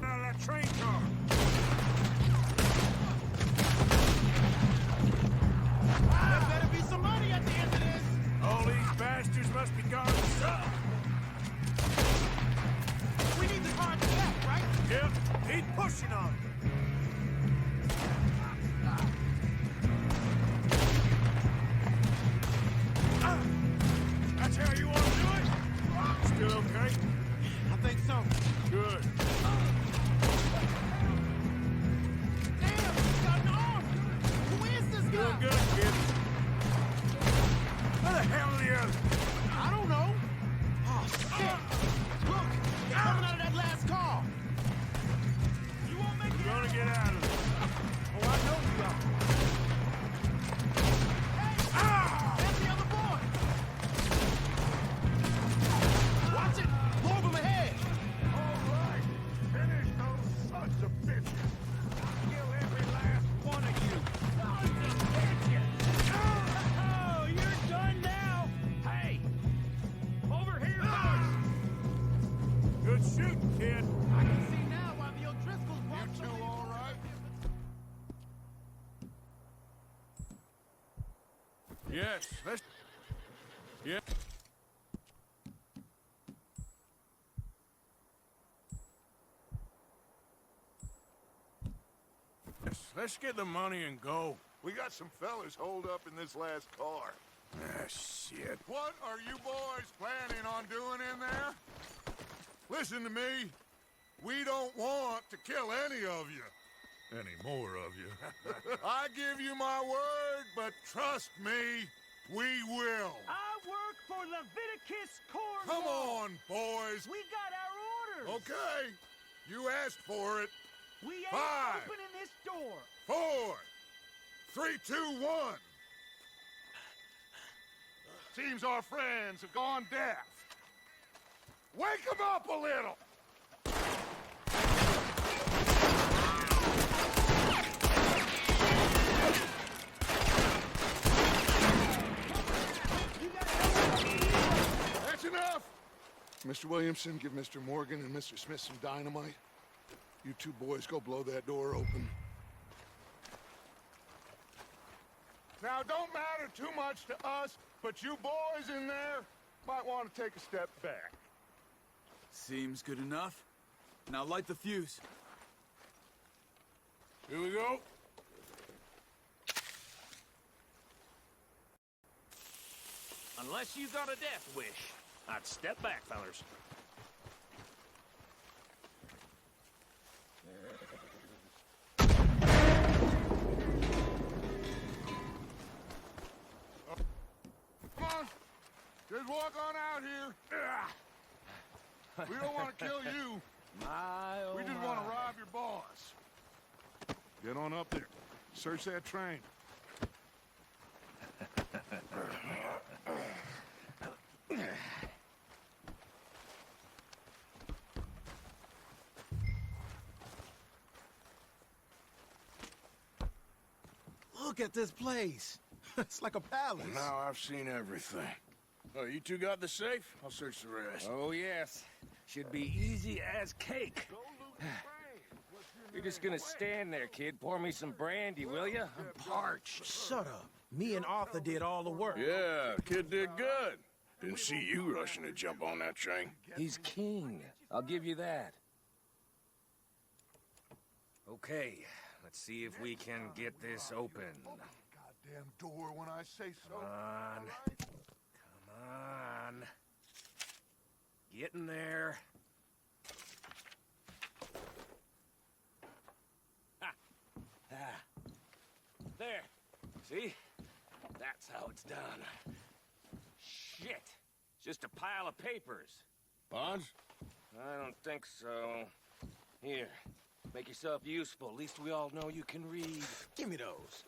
out of that train car. There better be some money at the end of this. All these bastards must be guarding up. We need the car to the left, right? Yep, he's pushing on it. That's how you want to do it? Still okay? I think so. Good. Damn, he's got an arm. Who is this guy? Doing good, kid. Where the hell are the others? I don't know. Oh, shit. Look, they're coming out of that last car. You won't make We're gonna get out of there. Oh, I know you are. Hey! That's the other boy! Watch it! More of them ahead! All right. Finish those sons of bitches. Kill every last one of you. Sons of bitches. Oh, you're done now! Hey! Over here, boys. Good shooting, kid. I can see now why the O'Driscolls brought You two all right? Yes, let's... Yeah. Yes, let's get the money and go. We got some fellas holed up in this last car. Ah, shit. What are you boys planning on doing in there? Listen to me. We don't want to kill any of you. Any more of you. I give you my word, but trust me, we will. I work for Leviticus Corps. Come on, boys. We got our orders. Okay. You asked for it. We ain't 5, opening this door. 4, 3, 2, 1. Seems our friends have gone deaf. Wake them up a little. That's enough. Mr. Williamson, give Mr. Morgan and Mr. Smith some dynamite. You two boys go blow that door open. Now, don't matter too much to us, but you boys in there might want to take a step back. Seems good enough. Now light the fuse. Here we go. Unless you got a death wish, I'd step back, fellers. Come on. Just walk on out here. We don't want to kill you. We just want to rob your boss. Get on up there. Search that train. Look at this place. It's like a palace. Now I've seen everything. Oh, you two got the safe? I'll search the rest. Oh, yes. Should be easy as cake. You're just gonna stand there, kid. Pour me some brandy, will you? I'm parched. Shut up. Me and Arthur did all the work. Yeah, kid did good. Didn't see you rushing to jump on that train. He's king. I'll give you that. Okay, let's see if we can get this open. Goddamn door when I say so. Come on. Come on. Get in there. Ha. Ah. There. See? That's how it's done. Shit. It's just a pile of papers. Bonds? I don't think so. Here. Make yourself useful. At least we all know you can read. Give me those.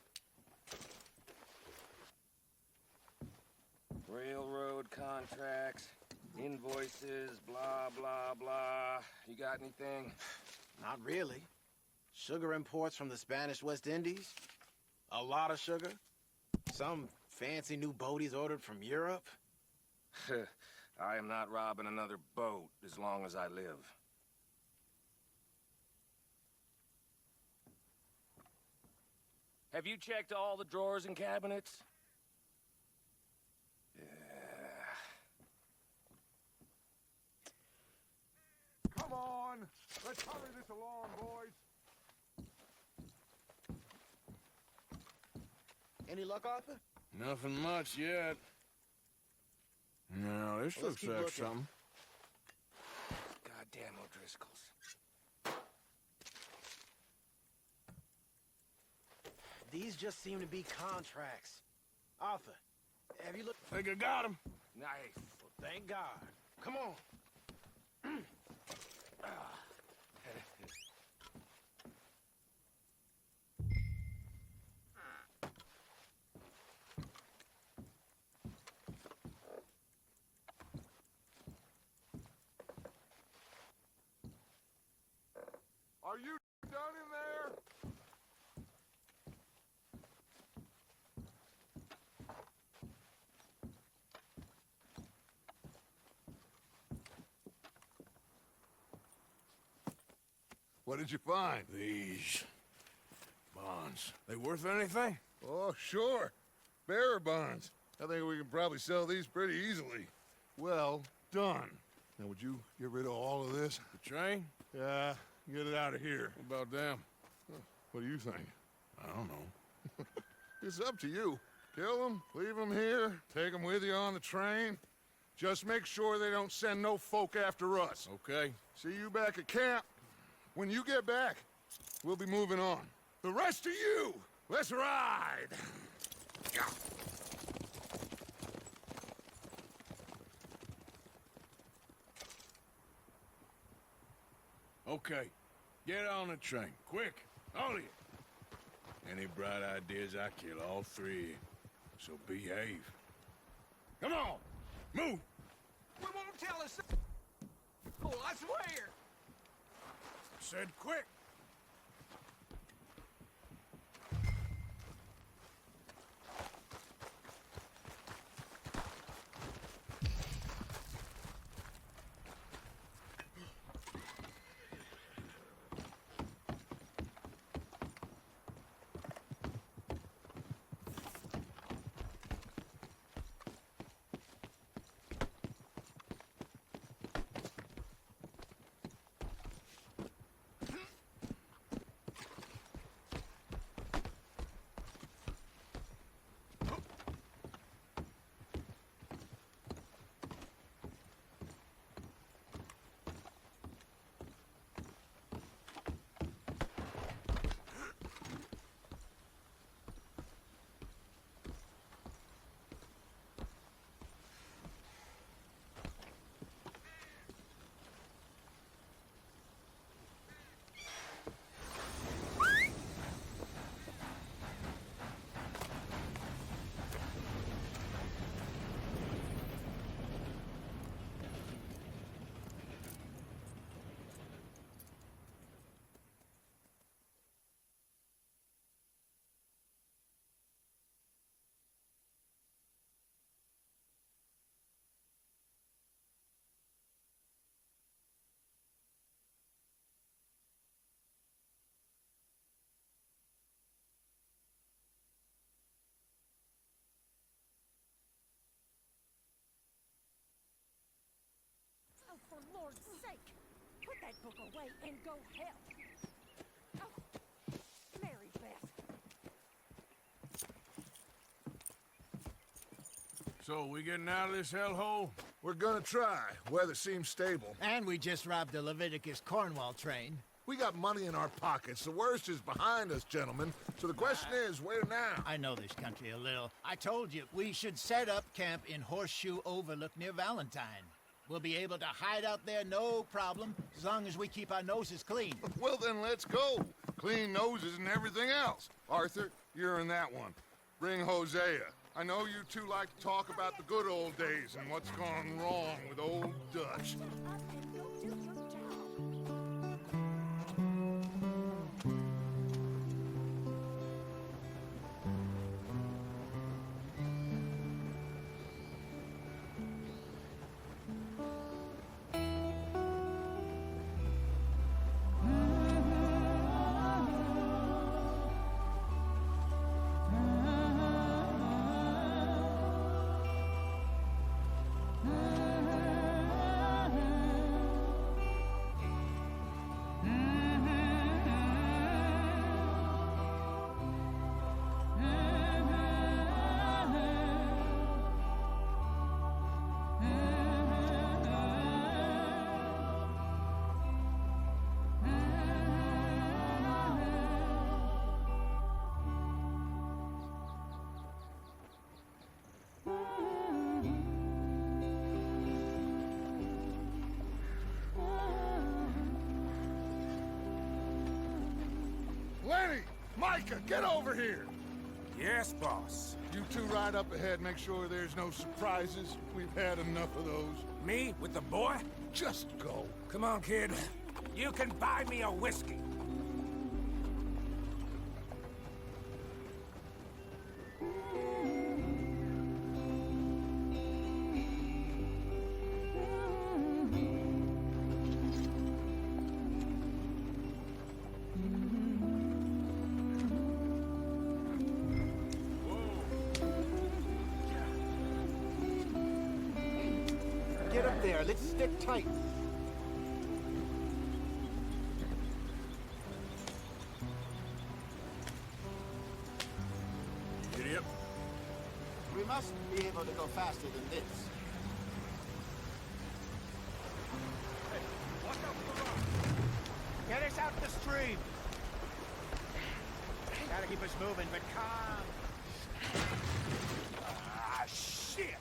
Railroad contracts, invoices, blah, blah, blah. You got anything? Not really. Sugar imports from the Spanish West Indies. A lot of sugar. Some fancy new boat he's ordered from Europe. I am not robbing another boat as long as I live. Have you checked all the drawers and cabinets? Come on. Let's hurry this along, boys. Any luck, Arthur? Nothing much yet. No, this Let's looks keep like looking. something. Goddamn O'Driscolls. These just seem to be contracts. Arthur, have you looked? Think I got him. Nice. Well, thank God. Come on. Are you done in there? What did you find? These bonds. They worth anything? Oh, sure. Bearer bonds. I think we can probably sell these pretty easily. Well done. Now, would you get rid of all of this? The train? Yeah, get it out of here. What about them? What do you think? I don't know. It's up to you. Kill them, leave them here, take them with you on the train. Just make sure they don't send no folk after us. Okay. See you back at camp. When you get back, we'll be moving on. The rest of you, let's ride! Okay. Get on the train. Quick. All of you. Any bright ideas, I kill all three of you. So behave. Come on! Move! We won't tell us. Oh, I swear. Said quick! Lord's sake! Put that book away and go help. Oh, Mary Beth. So, we getting out of this hellhole? We're gonna try. Weather seems stable. And we just robbed the Leviticus Cornwall train. We got money in our pockets. The worst is behind us, gentlemen. So the question is, where now? I know this country a little. I told you, we should set up camp in Horseshoe Overlook near Valentine. We'll be able to hide out there no problem, as long as we keep our noses clean. Well, then let's go. Clean noses and everything else. Arthur, you're in that one. Bring Hosea. I know you two like to talk about the good old days and what's gone wrong with old Dutch. Lenny! Micah, get over here! Yes, boss. You two ride up ahead, make sure there's no surprises. We've had enough of those. Me? With the boy? Just go. Come on, kid. You can buy me a whiskey. Get up there, let's stick tight. Giddy up. We must be able to go faster than this. Get us out the stream. Gotta keep us moving, but calm. Ah, shit!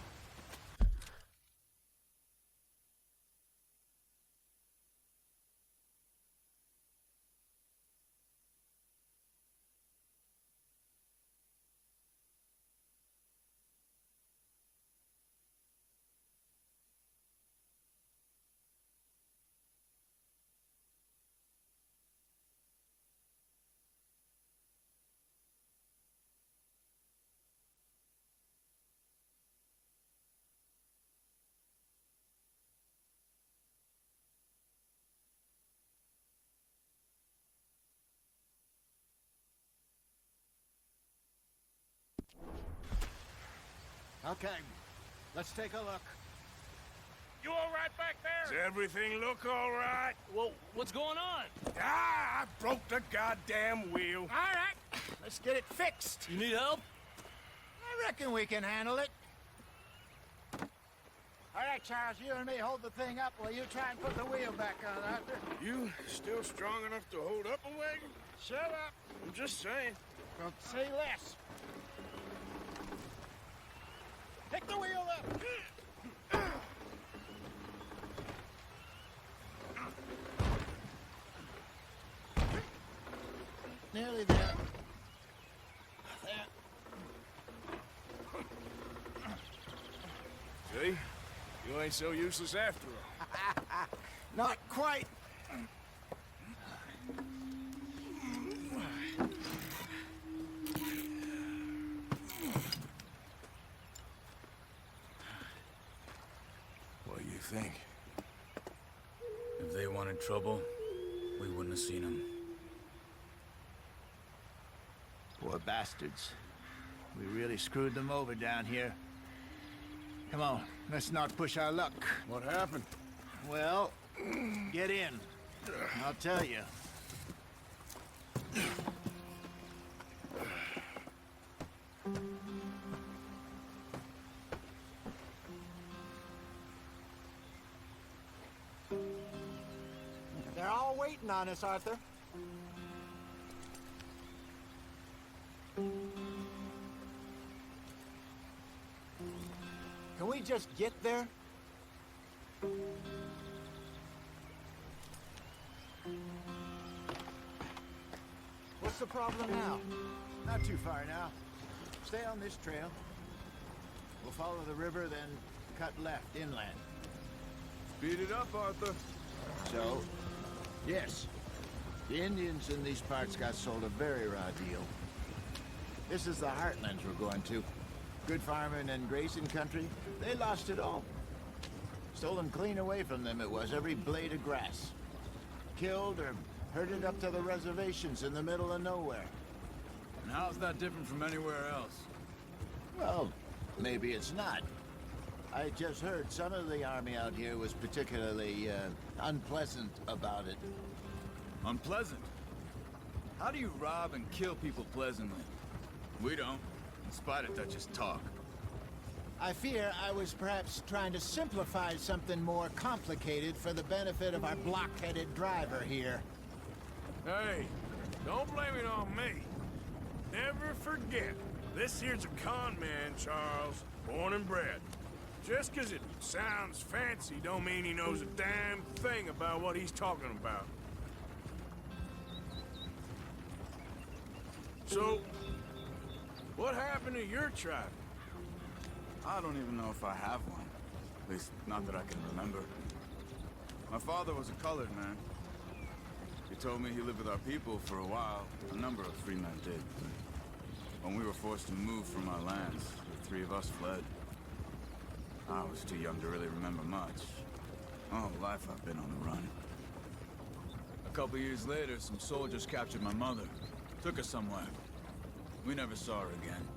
Okay, let's take a look. You all right back there? Does everything look all right? Well, what's going on? Ah, I broke the goddamn wheel. All right, let's get it fixed. You need help? I reckon we can handle it. All right, Charles, you and me hold the thing up while you try and put the wheel back on, Arthur. You still strong enough to hold up a wagon? Shut up. I'm just saying. Don't say less. Pick the wheel up. Nearly there. There. See? You ain't so useless after all. Not quite. What do you think? If they wanted trouble, we wouldn't have seen them. Poor bastards. We really screwed them over down here. Come on, let's not push our luck. What happened? Well, Get in. I'll tell you. They're all waiting on us, Arthur. Can we just get there? What's the problem now? Not too far now. Stay on this trail. We'll follow the river, then cut left inland. Speed it up, Arthur. So, yes, the Indians in these parts got sold a very raw deal. This is the heartlands we're going to. Good farming and grazing country, they lost it all. Stolen clean away from them it was, every blade of grass. Killed or herded up to the reservations in the middle of nowhere. And how's that different from anywhere else? Well, maybe it's not. I just heard some of the army out here was particularly, unpleasant about it. Unpleasant? How do you rob and kill people pleasantly? We don't, in spite of Dutch's talk. I fear I was perhaps trying to simplify something more complicated for the benefit of our block-headed driver here. Hey, don't blame it on me. Never forget, this here's a con man, Charles, born and bred. Just 'cause it sounds fancy don't mean he knows a damn thing about what he's talking about. So, what happened to your tribe? I don't even know if I have one. At least, not that I can remember. My father was a colored man. He told me he lived with our people for a while. A number of free men did. When we were forced to move from our lands, the three of us fled. I was too young to really remember much. My whole life I've been on the run. A couple years later, some soldiers captured my mother. Took her somewhere. We never saw her again.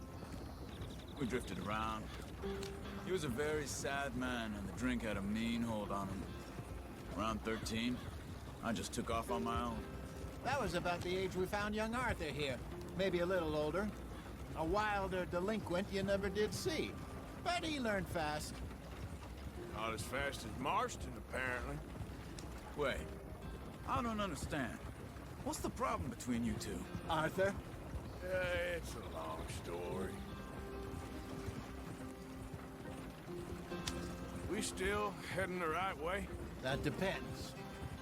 We drifted around. He was a very sad man, and the drink had a mean hold on him. Around 13, I just took off on my own. That was about the age we found young Arthur here. Maybe a little older. A wilder delinquent you never did see. But he learned fast. Not as fast as Marston, apparently. Wait, I don't understand. What's the problem between you two? Arthur? It's a long story. We still heading the right way? That depends.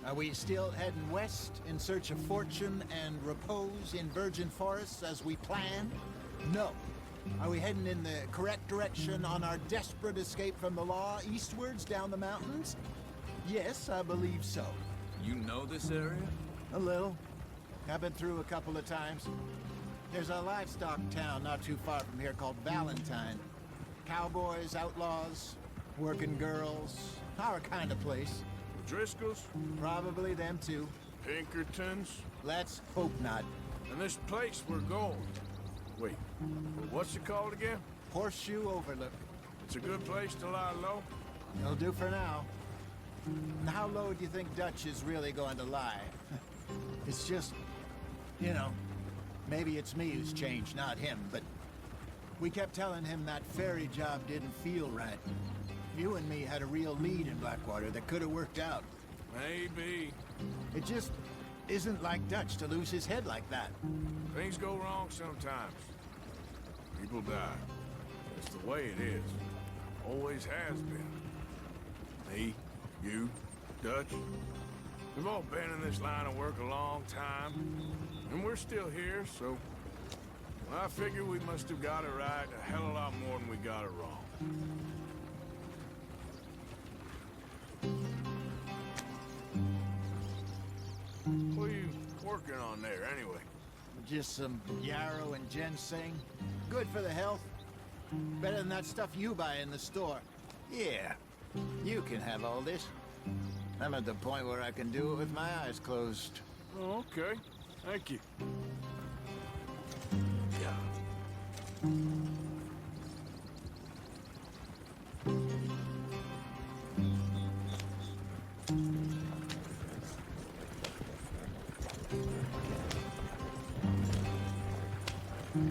Are we still heading west in search of fortune and repose in virgin forests as we planned? No. Are we heading in the correct direction on our desperate escape from the law eastwards down the mountains? Yes, I believe so. You know this area? A little. I've been through a couple of times. There's a livestock town not too far from here called Valentine. Cowboys, outlaws, working girls, our kind of place. The Driscolls? Probably them too. Pinkertons? Let's hope not. And this place we're going. Wait, what's it called again? Horseshoe Overlook. It's a good place to lie low? It'll do for now. And how low do you think Dutch is really going to lie? It's just, you know, maybe it's me who's changed, not him, but we kept telling him that ferry job didn't feel right. You and me had a real lead in Blackwater that could have worked out. Maybe. It just isn't like Dutch to lose his head like that. Things go wrong sometimes. People die. It's the way it is. Always has been. Me, you, Dutch. We've all been in this line of work a long time. And we're still here, so... I figure we must have got it right a hell of a lot more than we got it wrong. What are you working on there, anyway? Just some yarrow and ginseng. Good for the health. Better than that stuff you buy in the store. Yeah, you can have all this. I'm at the point where I can do it with my eyes closed. Oh, okay. Thank you. Yeah. There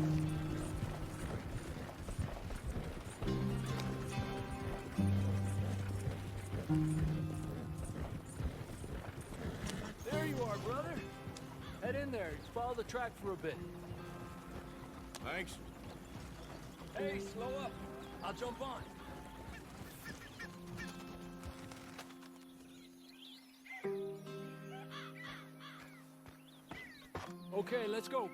you are, brother. Head in there. Follow the track for a bit. Thanks. Hey, slow up. I'll jump on. Okay, let's go.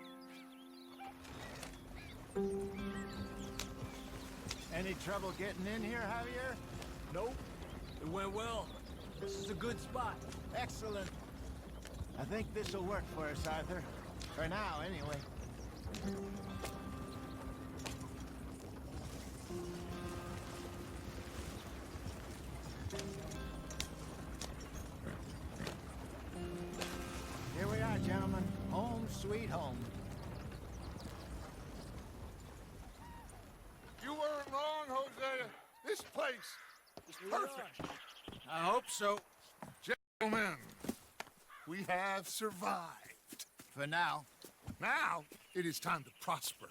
Any trouble getting in here, Javier? Nope. It went well. This is a good spot. Excellent. I think this'll work for us, Arthur. For now, anyway. Here we are, gentlemen. Home sweet home. You weren't wrong, Hosea. This place is perfect. I hope so. Gentlemen, we have survived. For now. Now, it is time to prosper.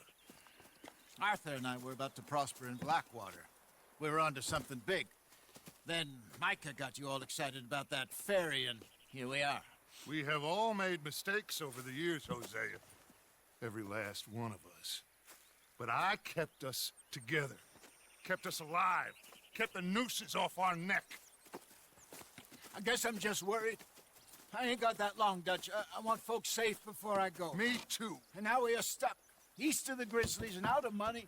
Arthur and I were about to prosper in Blackwater. We were onto something big. Then Micah got you all excited about that ferry, and here we are. We have all made mistakes over the years, Hosea. Every last one of us. But I kept us together. Kept us alive. Kept the nooses off our neck. I guess I'm just worried. I ain't got that long, Dutch. I want folks safe before I go. Me too. And now we are stuck. East of the Grizzlies and out of money.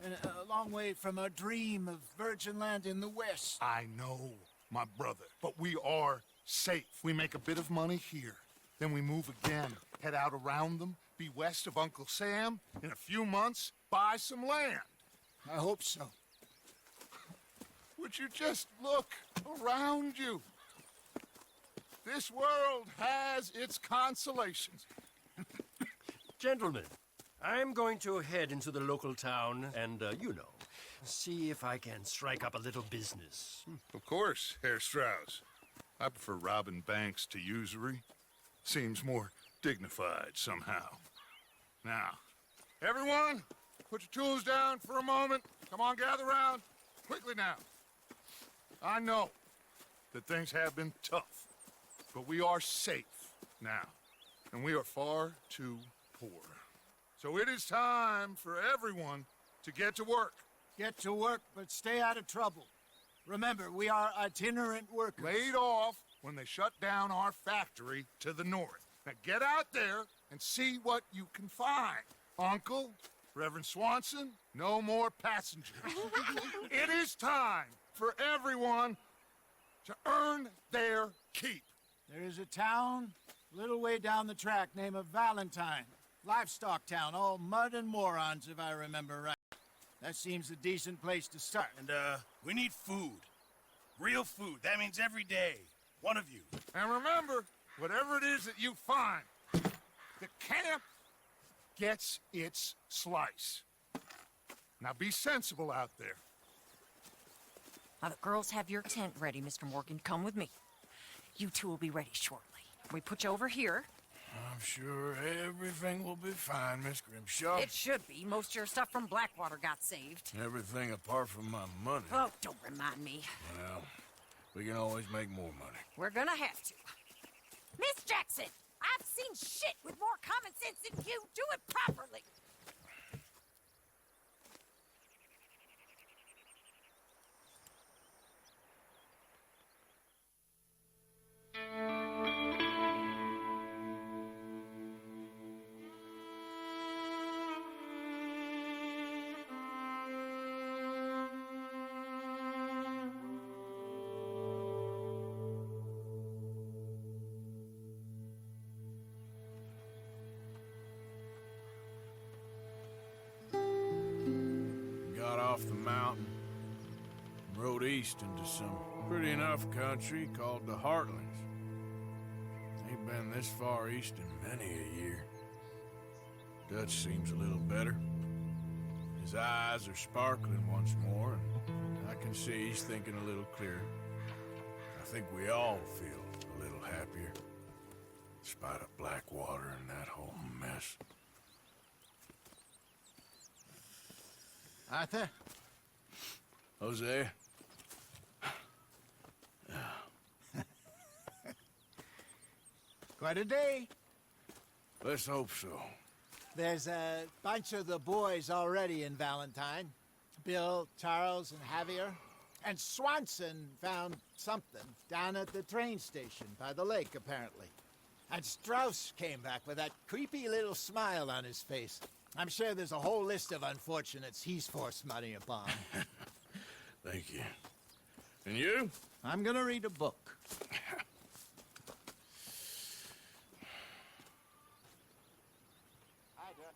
And a long way from our dream of virgin land in the west. I know, my brother. But we are safe. We make a bit of money here. Then we move again. Head out around them. Be west of Uncle Sam. In a few months, buy some land. I hope so. Would you just look around you? This world has its consolations. Gentlemen, I'm going to head into the local town and, see if I can strike up a little business. Of course, Herr Strauss. I prefer robbing banks to usury. Seems more dignified somehow. Now, everyone, put your tools down for a moment. Come on, gather round. Quickly now. I know that things have been tough, but we are safe now, and we are far too poor. So it is time for everyone to get to work. Get to work, but stay out of trouble. Remember, we are itinerant workers. Laid off when they shut down our factory to the north. Now get out there and see what you can find. Uncle, Reverend Swanson, no more passengers. It is time for everyone to earn their keep. There is a town a little way down the track named Valentine. Livestock town, all mud and morons, if I remember right. That seems a decent place to start. And, we need food. Real food. That means every day. One of you. And remember, whatever it is that you find, the camp gets its slice. Now be sensible out there. Now the girls have your tent ready, Mr. Morgan. Come with me. You two will be ready shortly. We put you over here. I'm sure everything will be fine, Miss Grimshaw. It should be. Most of your stuff from Blackwater got saved. Everything apart from my money. Oh, don't remind me. Well, we can always make more money. We're gonna have to. Miss Jackson, I've seen shit with more common sense than you. Do it properly. Got off the mountain, rode east into some pretty enough country called the Heartlands. Ain't been this far east in many a year. Dutch seems a little better. His eyes are sparkling once more, and I can see he's thinking a little clearer. I think we all feel a little happier, in spite of Blackwater and that whole mess. Arthur? Hosea? Quite a day. Let's hope so. There's a bunch of the boys already in Valentine. Bill, Charles, and Javier. And Swanson found something down at the train station by the lake, apparently. And Strauss came back with that creepy little smile on his face. I'm sure there's a whole list of unfortunates he's forced money upon. Thank you. And you? I'm gonna read a book. Hi, Dutch.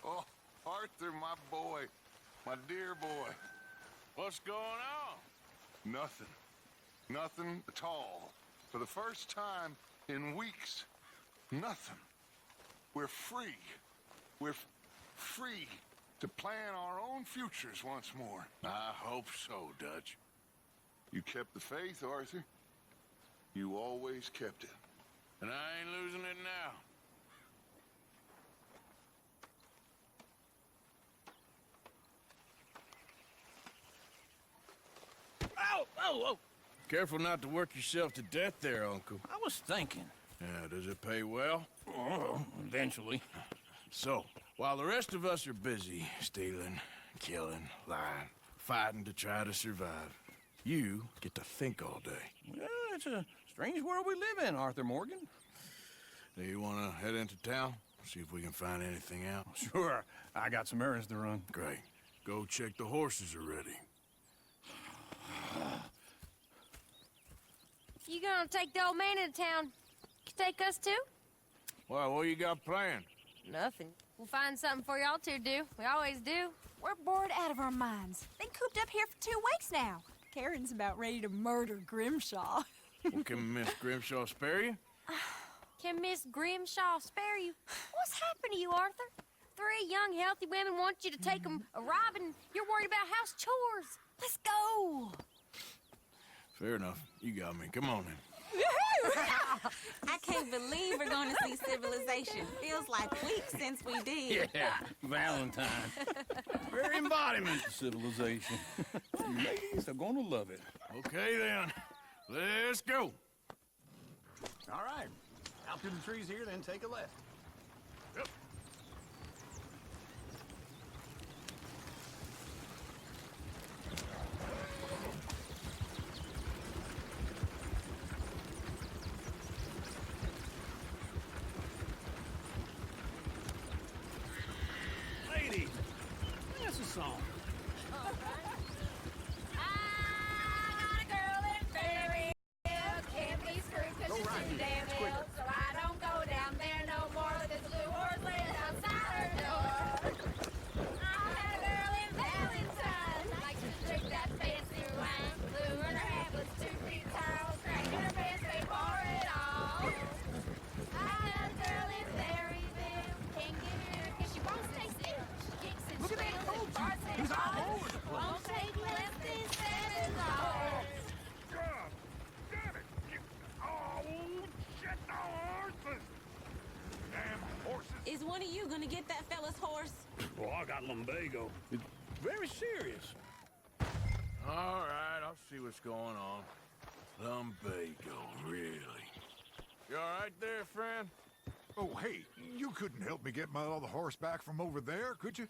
Oh, Arthur, my boy. My dear boy. What's going on? Nothing. Nothing at all. For the first time in weeks. Nothing. We're free. We're free to plan our own futures once more. I hope so, Dutch. You kept the faith, Arthur. You always kept it. And I ain't losing it now. Ow! Oh, oh! Careful not to work yourself to death there, Uncle. I was thinking. Yeah, does it pay well? Oh, eventually. So, while the rest of us are busy stealing, killing, lying, fighting to try to survive, you get to think all day. Well, it's a strange world we live in, Arthur Morgan. Do you want to head into town? See if we can find anything out? Sure. I got some errands to run. Great. Go check the horses are ready. You gonna take the old man into town? You take us too? Well, what you got planned? Nothing. We'll find something for y'all to do. We always do. We're bored out of our minds. Been cooped up here for 2 weeks now. Karen's about ready to murder Grimshaw. Well, can Miss Grimshaw spare you? Can Miss Grimshaw spare you? What's happened to you, Arthur? 3 young, healthy women want you to take them a robbing. You're worried about house chores. Let's go. Fair enough. You got me. Come on then. I can't believe we're going to see civilization. Feels like weeks since we did. Yeah, Valentine. Very embodiment of civilization. Ladies are gonna love it. Okay then. Let's go. All right. Out through the trees here, then take a left. Yep. When are you gonna get that fella's horse? Well, I got lumbago. It's very serious. All right, I'll see what's going on. Lumbago, really? You all right there, friend? Oh, hey, you couldn't help me get my other horse back from over there, could you?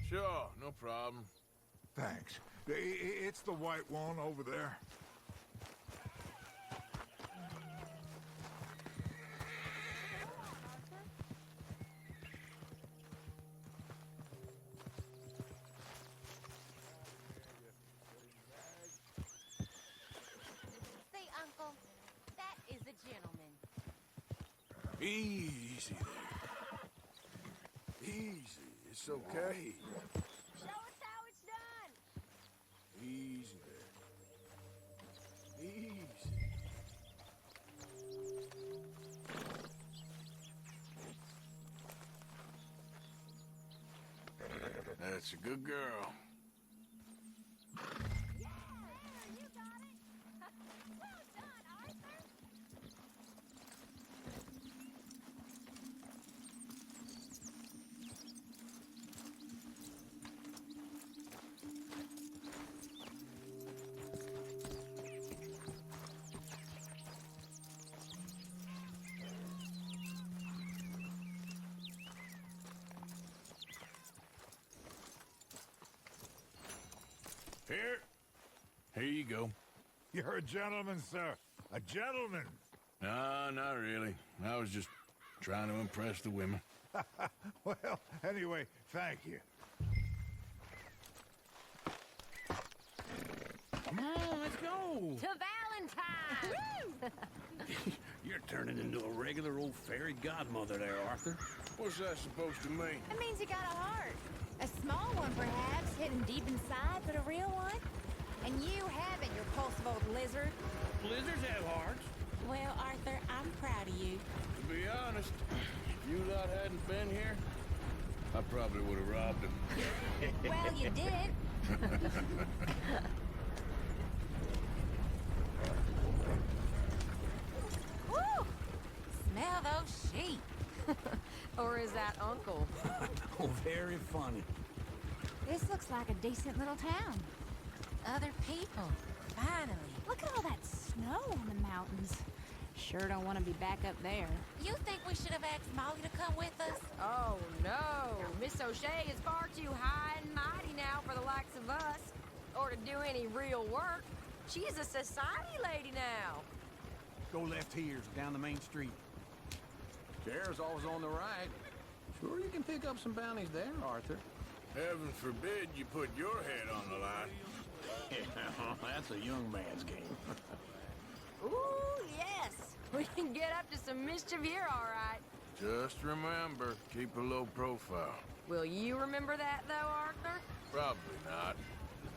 Sure, no problem. Thanks. It's the white one over there. See, Uncle, that is a gentleman. Easy there. Easy, it's okay. Show us how it's done. Easy there. Easy. That's a good girl. Here you go. You're a gentleman, sir. A gentleman. No, not really. I was just trying to impress the women. Well, anyway, thank you. Come on, let's go. To Valentine! You're turning into a regular old fairy godmother there, Arthur. What's that supposed to mean? It means you got a heart. A small one, perhaps, hidden deep inside, but a real one. And you haven't, you repulsive old lizard. Lizards have hearts. Well, Arthur, I'm proud of you. To be honest, if you lot hadn't been here, I probably would have robbed him. Well, you did. Woo! Smell those sheep. Or is that Uncle? Oh, very funny. This looks like a decent little town. Other people. Finally. Look at all that snow on the mountains. Sure don't want to be back up there. You think we should have asked Molly to come with us? Oh, no. Miss O'Shea is far too high and mighty now for the likes of us. Or to do any real work. She's a society lady now. Go left here, down the main street. Chair's always on the right. Sure you can pick up some bounties there, Arthur. Heaven forbid you put your head on the line. Yeah, that's a young man's game. Ooh, yes. We can get up to some mischief here, all right. Just remember, keep a low profile. Will you remember that, though, Arthur? Probably not.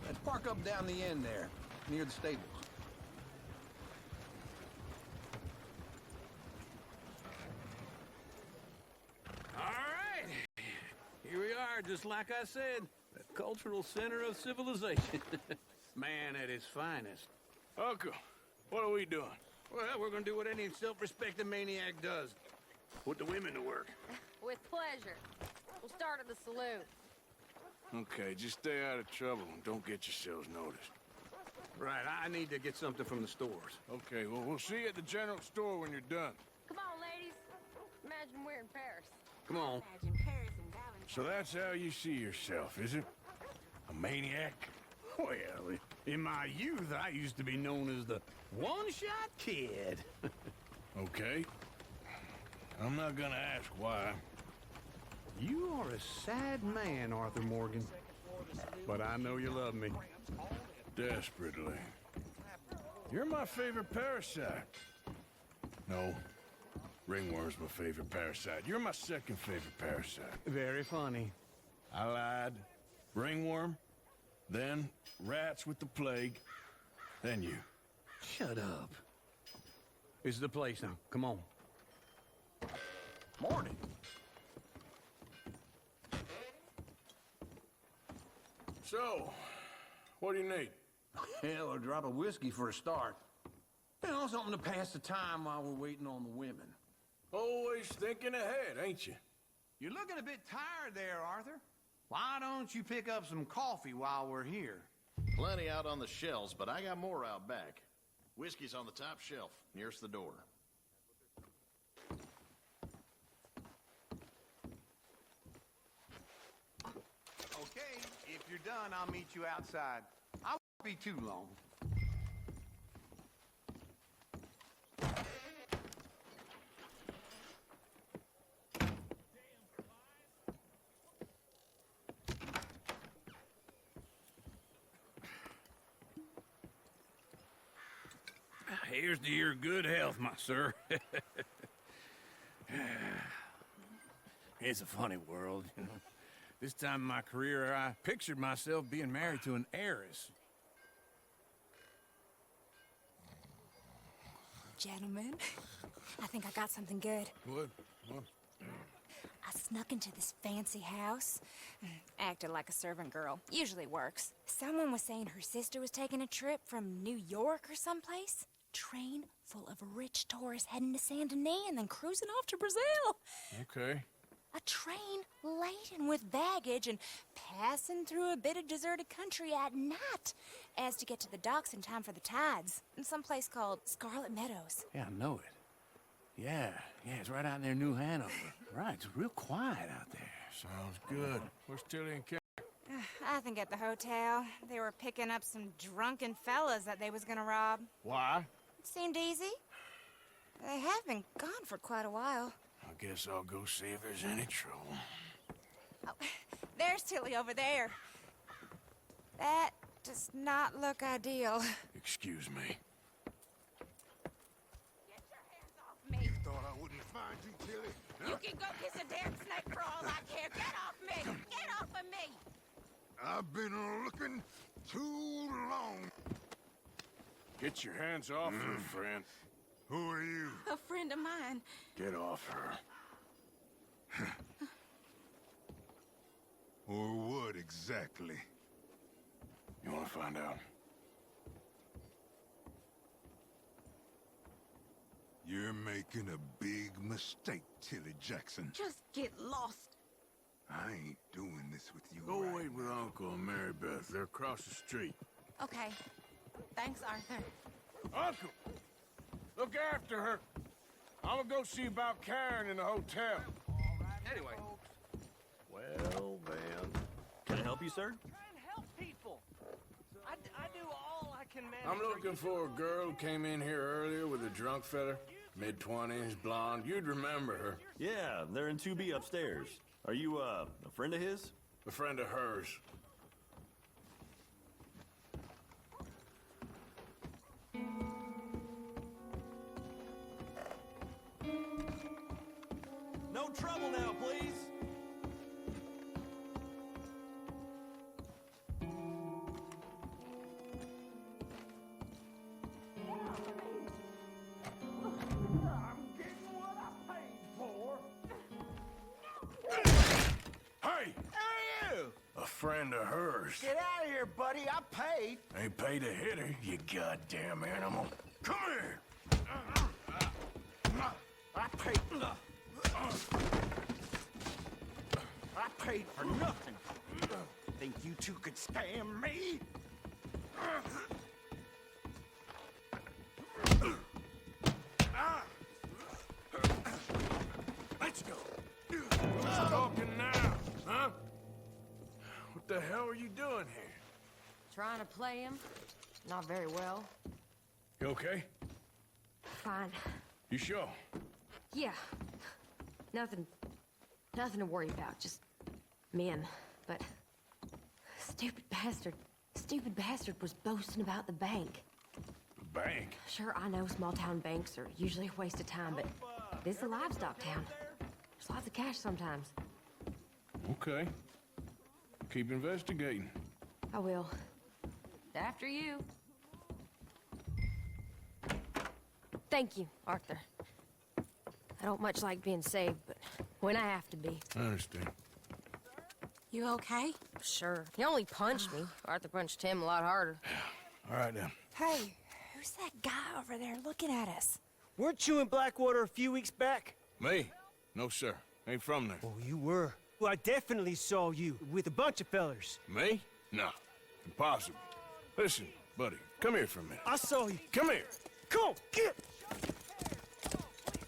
Let's park up down the end there, near the stables. All right. Here we are, just like I said. The cultural center of civilization. Man at his finest. Uncle, what are we doing? Well, we're gonna do what any self-respecting maniac does. Put the women to work. With pleasure. We'll start at the saloon. Okay, just stay out of trouble and don't get yourselves noticed. Right, I need to get something from the stores. Okay, well, we'll see you at the general store when you're done. Come on, ladies. Imagine we're in Paris. Come on. Imagine Paris and Valentine. So that's how you see yourself, is it? A maniac? Well, in my youth, I used to be known as the one-shot kid. Okay. I'm not gonna ask why. You are a sad man, Arthur Morgan. But I know you love me. Desperately. You're my favorite parasite. No. Ringworm's my favorite parasite. You're my second favorite parasite. Very funny. I lied. Ringworm, then rats with the plague, then you. Shut up. This is the place now. Come on. Morning. So, what do you need? Hell, a drop of whiskey for a start. You know, something to pass the time while we're waiting on the women. Always thinking ahead, ain't you? You're looking a bit tired there, Arthur. Why don't you pick up some coffee while we're here? Plenty out on the shelves, but I got more out back. Whiskey's on the top shelf, nearest the door. Okay, if you're done, I'll meet you outside. I won't be too long. Here's to your good health, my sir. It's a funny world, you know. This time in my career, I pictured myself being married to an heiress. Gentlemen, I think I got something good. What? I snuck into this fancy house. Acted like a servant girl. Usually works. Someone was saying her sister was taking a trip from New York or someplace. Train full of rich tourists heading to Saint Denis and then cruising off to Brazil. Okay. A train laden with baggage and passing through a bit of deserted country at night as to get to the docks in time for the tides in some place called Scarlet Meadows. Yeah, I know it. Yeah, it's right out near New Hanover. Right, it's real quiet out there. Sounds good. Where's Tilly and Cat? I think at the hotel. They were picking up some drunken fellas that they was gonna rob. Why? It seemed easy. They have been gone for quite a while. I guess I'll go see if there's any trouble. Oh, there's Tilly over there. That does not look ideal. Excuse me. Get your hands off me. You thought I wouldn't find you, Tilly? You can go kiss a damn snake for all I care. Get off me! Get off of me! I've been looking too long. Get your hands off her, friend. Who are you? A friend of mine. Get off her. Or what exactly? You want to find out? You're making a big mistake, Tilly Jackson. Just get lost. I ain't doing this with you. Go right wait with Uncle and Mary Beth. They're across the street. Okay. Thanks, Arthur. Uncle! Look after her. I'm gonna go see about Karen in the hotel. Anyway. Well, then. Can I help you, sir? Try and help people. I do all I can manage. I'm looking for a girl who came in here earlier with a drunk fella. Mid-20s, blonde. You'd remember her. Yeah, they're in 2B upstairs. Are you, a friend of his? A friend of hers. No trouble now, please. I'm getting what I paid for. Hey! Who are you? A friend of hers. Get out of here, buddy. I paid. Ain't paid to hit her, you goddamn animal. Come here! I paid. I paid for nothing. Think you two could stand me? Let's go. Who's talking now, huh? What the hell are you doing here? Trying to play him. Not very well. You okay? Fine. You sure? Yeah. Nothing to worry about. Just men. But stupid bastard was boasting about the bank. The bank? Sure, I know small town banks are usually a waste of time, but this is a livestock town. There's lots of cash sometimes. Okay. Keep investigating. I will. After you. Thank you, Arthur. I don't much like being saved, but when I have to be. I understand. You okay? Sure. He only punched me. Arthur punched him a lot harder. All right, then. Hey, who's that guy over there looking at us? Weren't you in Blackwater a few weeks back? Me? No, sir. Ain't from there. Oh, you were. Well, I definitely saw you with a bunch of fellers. Me? No. Impossible. Listen, buddy, come here for a minute. I saw you. Come here. Come on, get!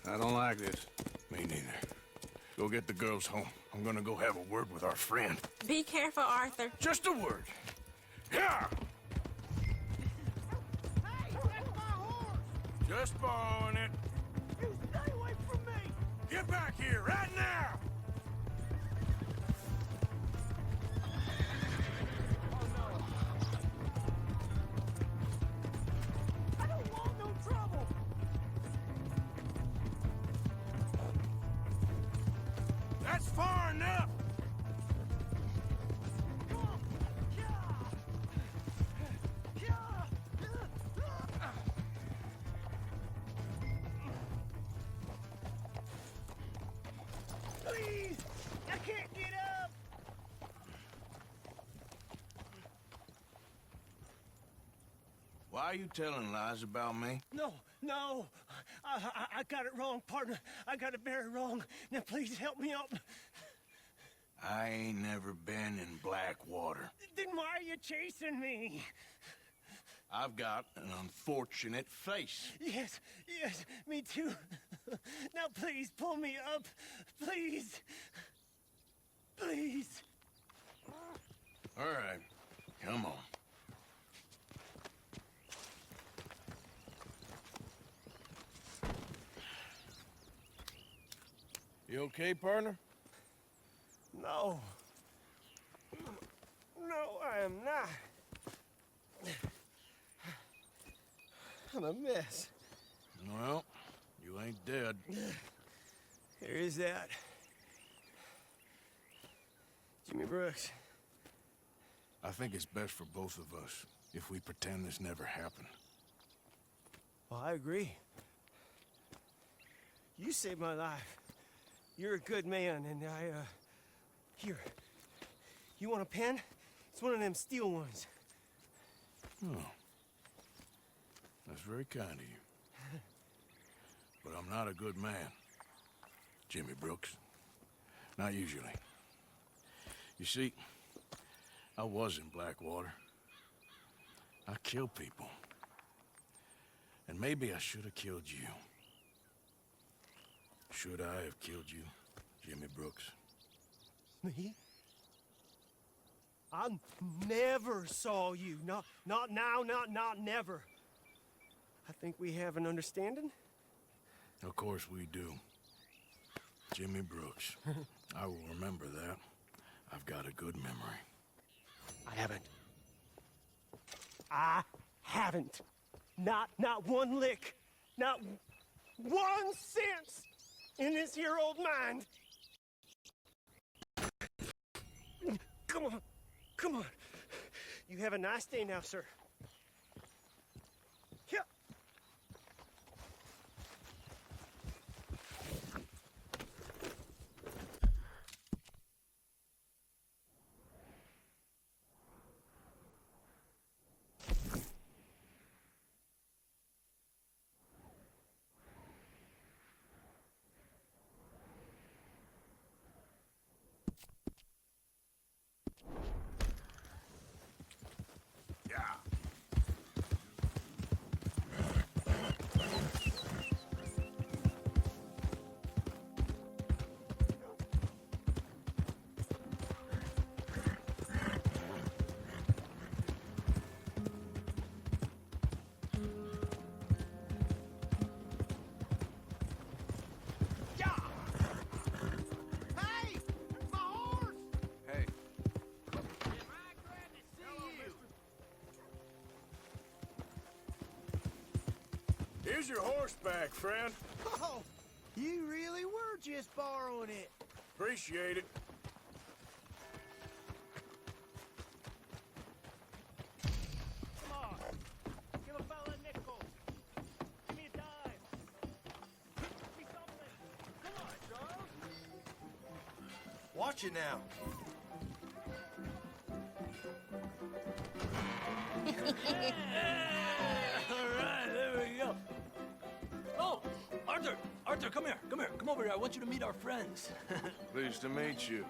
I don't like this. Me neither. Go get the girls home. I'm gonna go have a word with our friend. Be careful, Arthur. Just a word. Yeah! Just borrowing it. You stay away from me! Get back here right now! I don't want no trouble! That's far enough! Please! I can't get up! Why are you telling lies about me? No, no! I got it wrong, partner. I got it very wrong. Now please help me up. I ain't never been in Blackwater. Then why are you chasing me? I've got an unfortunate face. Yes, yes, me too. Now please pull me up. Please. Please. All right, come on. You okay, partner? No. No, I am not. I'm a mess. Well, you ain't dead. There is that. Jimmy Brooks. I think it's best for both of us if we pretend this never happened. Well, I agree. You saved my life. You're a good man, and here. You want a pen? It's one of them steel ones. Oh. That's very kind of you. But I'm not a good man, Jimmy Brooks. Not usually. You see, I was in Blackwater. I killed people. And maybe I should have killed you. Should I have killed you, Jimmy Brooks? Me? I never saw you. Not now, not never. I think we have an understanding. Of course we do. Jimmy Brooks. I will remember that. I've got a good memory. I haven't. Not one lick. Not 1 cent in this here old mind. Come on. You have a nice day now, sir. Here. Here's your horse back, friend. Oh, you really were just borrowing it. Appreciate it. Come on. Give a fella a nickel. Give me a dime. Give me something. Come on, Charles. Watch it now. All right, there we go. Oh, Arthur, Arthur, come here. Come here. Come over here. I want you to meet our friends. Pleased to meet you.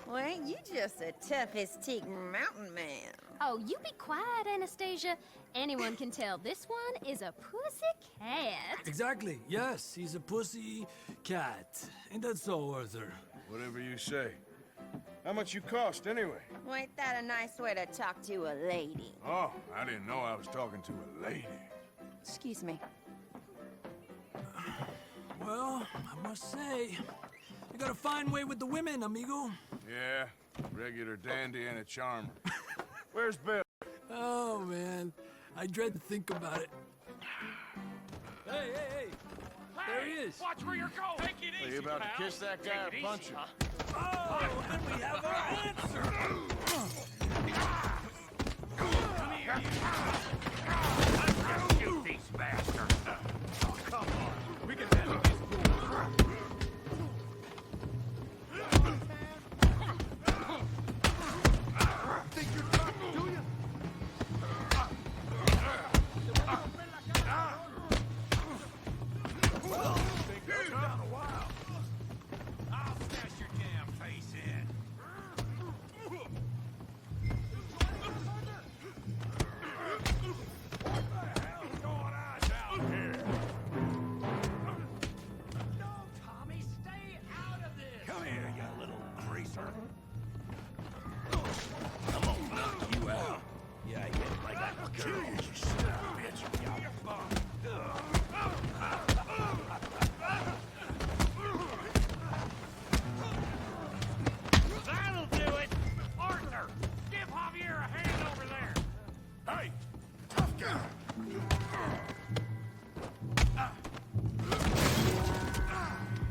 Well, ain't you just the toughest teak mountain man? Oh, you be quiet, Anastasia. Anyone can tell this one is a pussy cat. Exactly. Yes, he's a pussy cat. Ain't that so, Arthur? Whatever you say. How much you cost, anyway? Well, ain't that a nice way to talk to a lady? Oh, I didn't know I was talking to a lady. Excuse me. Well, I must say, you got a fine way with the women, amigo. Yeah, regular dandy and a charmer. Where's Bill? Oh, man. I dread to think about it. Hey, hey, hey! There he is! Watch where you're going! Take it Are easy, you about pal. to kiss that guy or punch him? Oh, and we have our answer! Come here, you. Let's shoot these bastards. Oh, come on. We can handle these fools. Think you're tough, do you? Think that's down a while. I'll smash your damn face in. What the hell's going on down here? No, Tommy, stay out of this. Come here, you little greaser. I'm gonna knock you out. Yeah, yeah, like a girl. You son of a bitch. Yeah, you're fucked. That'll do it! Arthur, give Javier a hand over there! Hey, tough guy!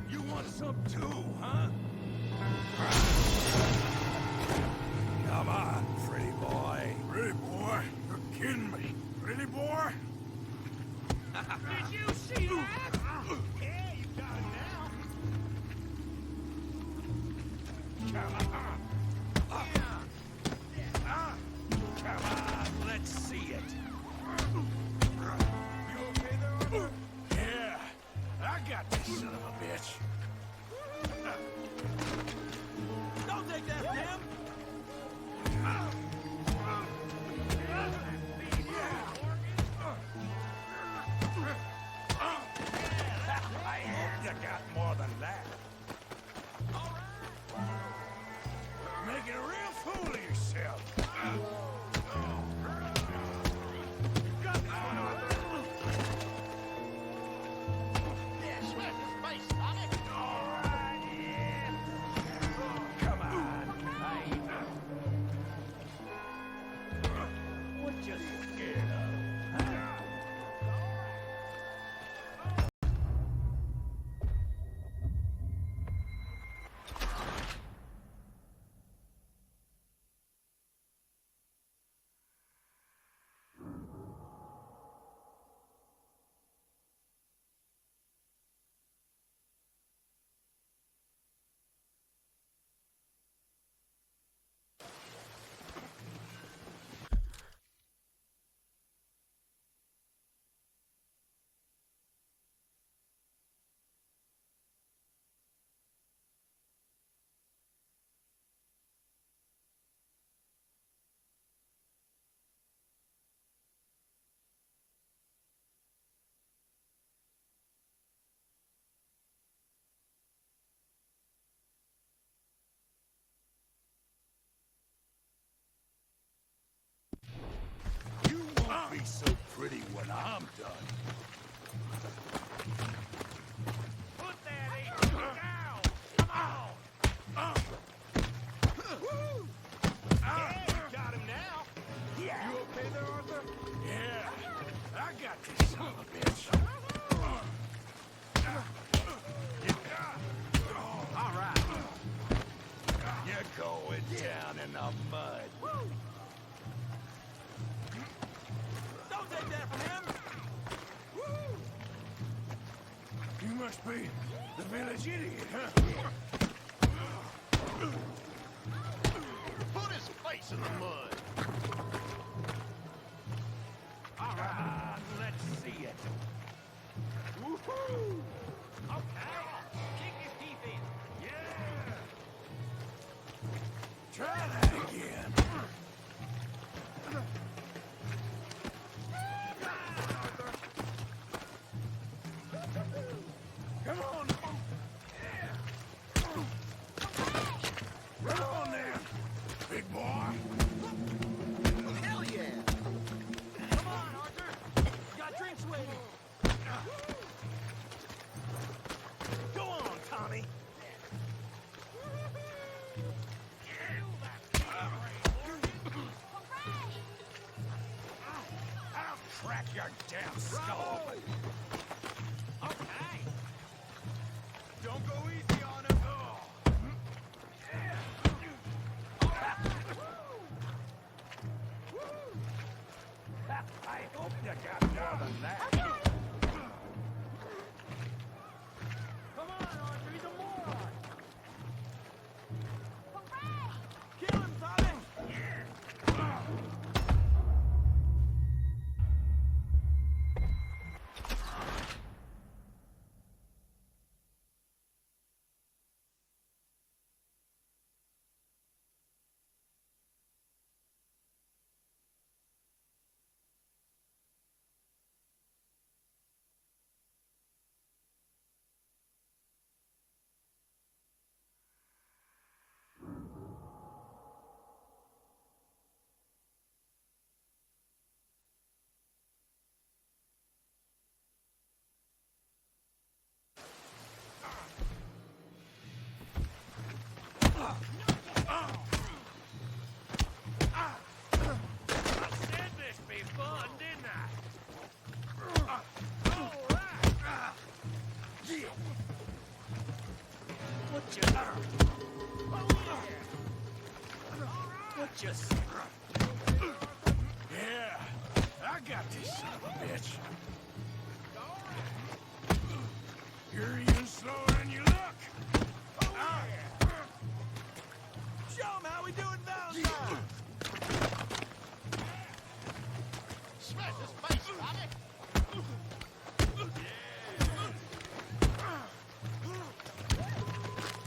You want some too, huh? Come on, pretty boy. Pretty boy? You're kidding me. Pretty boy? Did you see that? Yeah, you got it now. Come on. Come on, let's see it. You okay there, Arthur? Yeah, I got this son of a bitch. Don't take that from him! I hope you got more than that. Making a real fool of yourself. You got this one, Arthur. Yeah, smash his face, Tommy. All right, yeah. Come on. What you scared of? You won't be so pretty when I'm done. Put that apron down! Come on! Woo! Yeah, you got him now. Yeah. You okay there, Arthur? Yeah, I got this son of a bitch. All right. You're going down in the mud. Don't take that from him! You must be the village idiot, huh? Put his face in the mud. All right, let's see it. Woohoo! Okay. Try that again. Come on. Come on then, big boy. Hell yeah! Come on, Arthur. Got drinks waiting. Go on, Tommy. I'll crack your damn skull. Okay. Don't go easy on him. I hope you got more than that. Come on, Arthur. He's a moron. Kill him, Tommy. Just... Yeah, I got this son of a bitch. You're even slower than you look. Show him how we do it, Valentine. Smash his face, Tommy.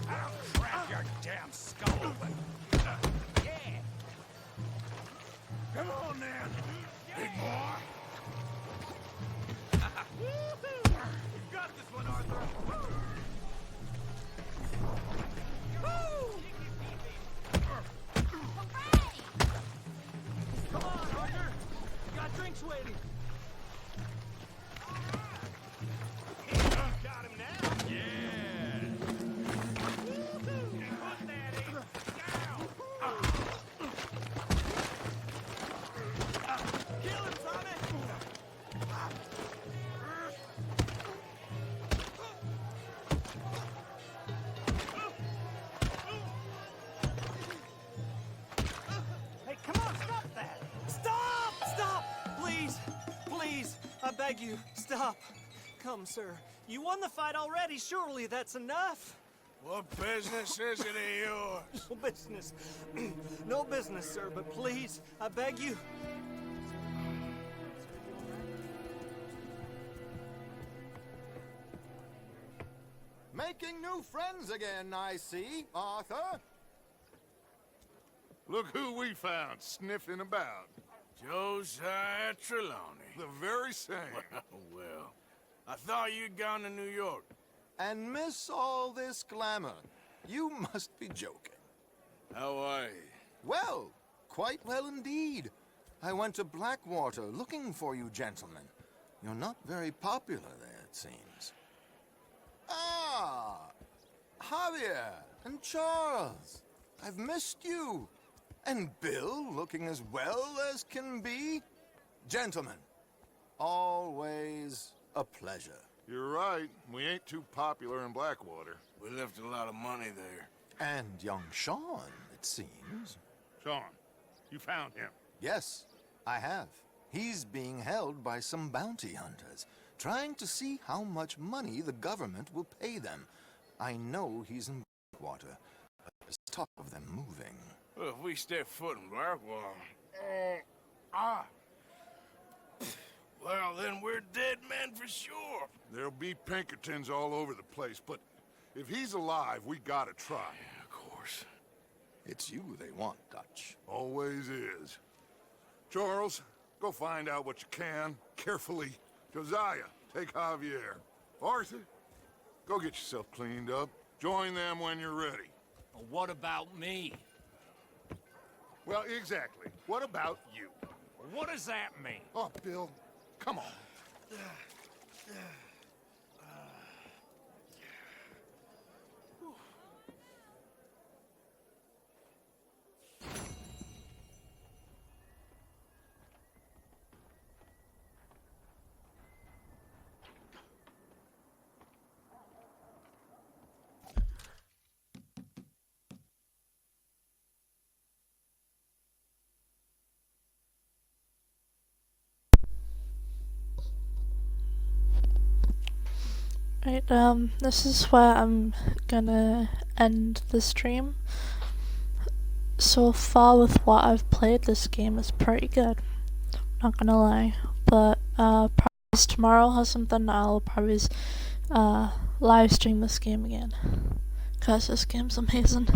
I'll crack your damn skull open. Come on, then, big boy. You got this one, Arthur. Come on, Arthur. Got drinks waiting. Got him now. Yeah. Put that in. Down. Kill him, Tommy. Hey, come on, stop that! Stop! Stop! Please! Please! I beg you, stop. Come, sir. You won the fight already. Surely that's enough. What business is it of yours? No business. No business, sir, but please, I beg you. Making new friends again, I see, Arthur. Look who we found sniffing about. Josiah Trelawney. The very same. Well, I thought you'd gone to New York. And miss all this glamour. You must be joking. How are you? Well, quite well indeed. I went to Blackwater looking for you gentlemen. You're not very popular there, it seems. Ah! Javier and Charles. I've missed you. And Bill looking as well as can be. Gentlemen, always a pleasure. You're right. We ain't too popular in Blackwater. We left a lot of money there. And young Sean, it seems. Sean, you found him? Yes, I have. He's being held by some bounty hunters, trying to see how much money the government will pay them. I know he's in Blackwater, but there's talk of them moving. Well, if we step foot in Blackwater... Well, then we're dead men for sure. There'll be Pinkertons all over the place, but if he's alive, we gotta try. Yeah, of course. It's you they want, Dutch. Always is. Charles, go find out what you can, carefully. Josiah, take Javier. Arthur, go get yourself cleaned up. Join them when you're ready. Well, what about me? Well, exactly. What about you? What does that mean? Oh, Bill, come on. Right, this is where I'm gonna end the stream. So far with what I've played, this game is pretty good. Not gonna lie. But, probably tomorrow or something, I'll probably, live stream this game again. Cause this game's amazing.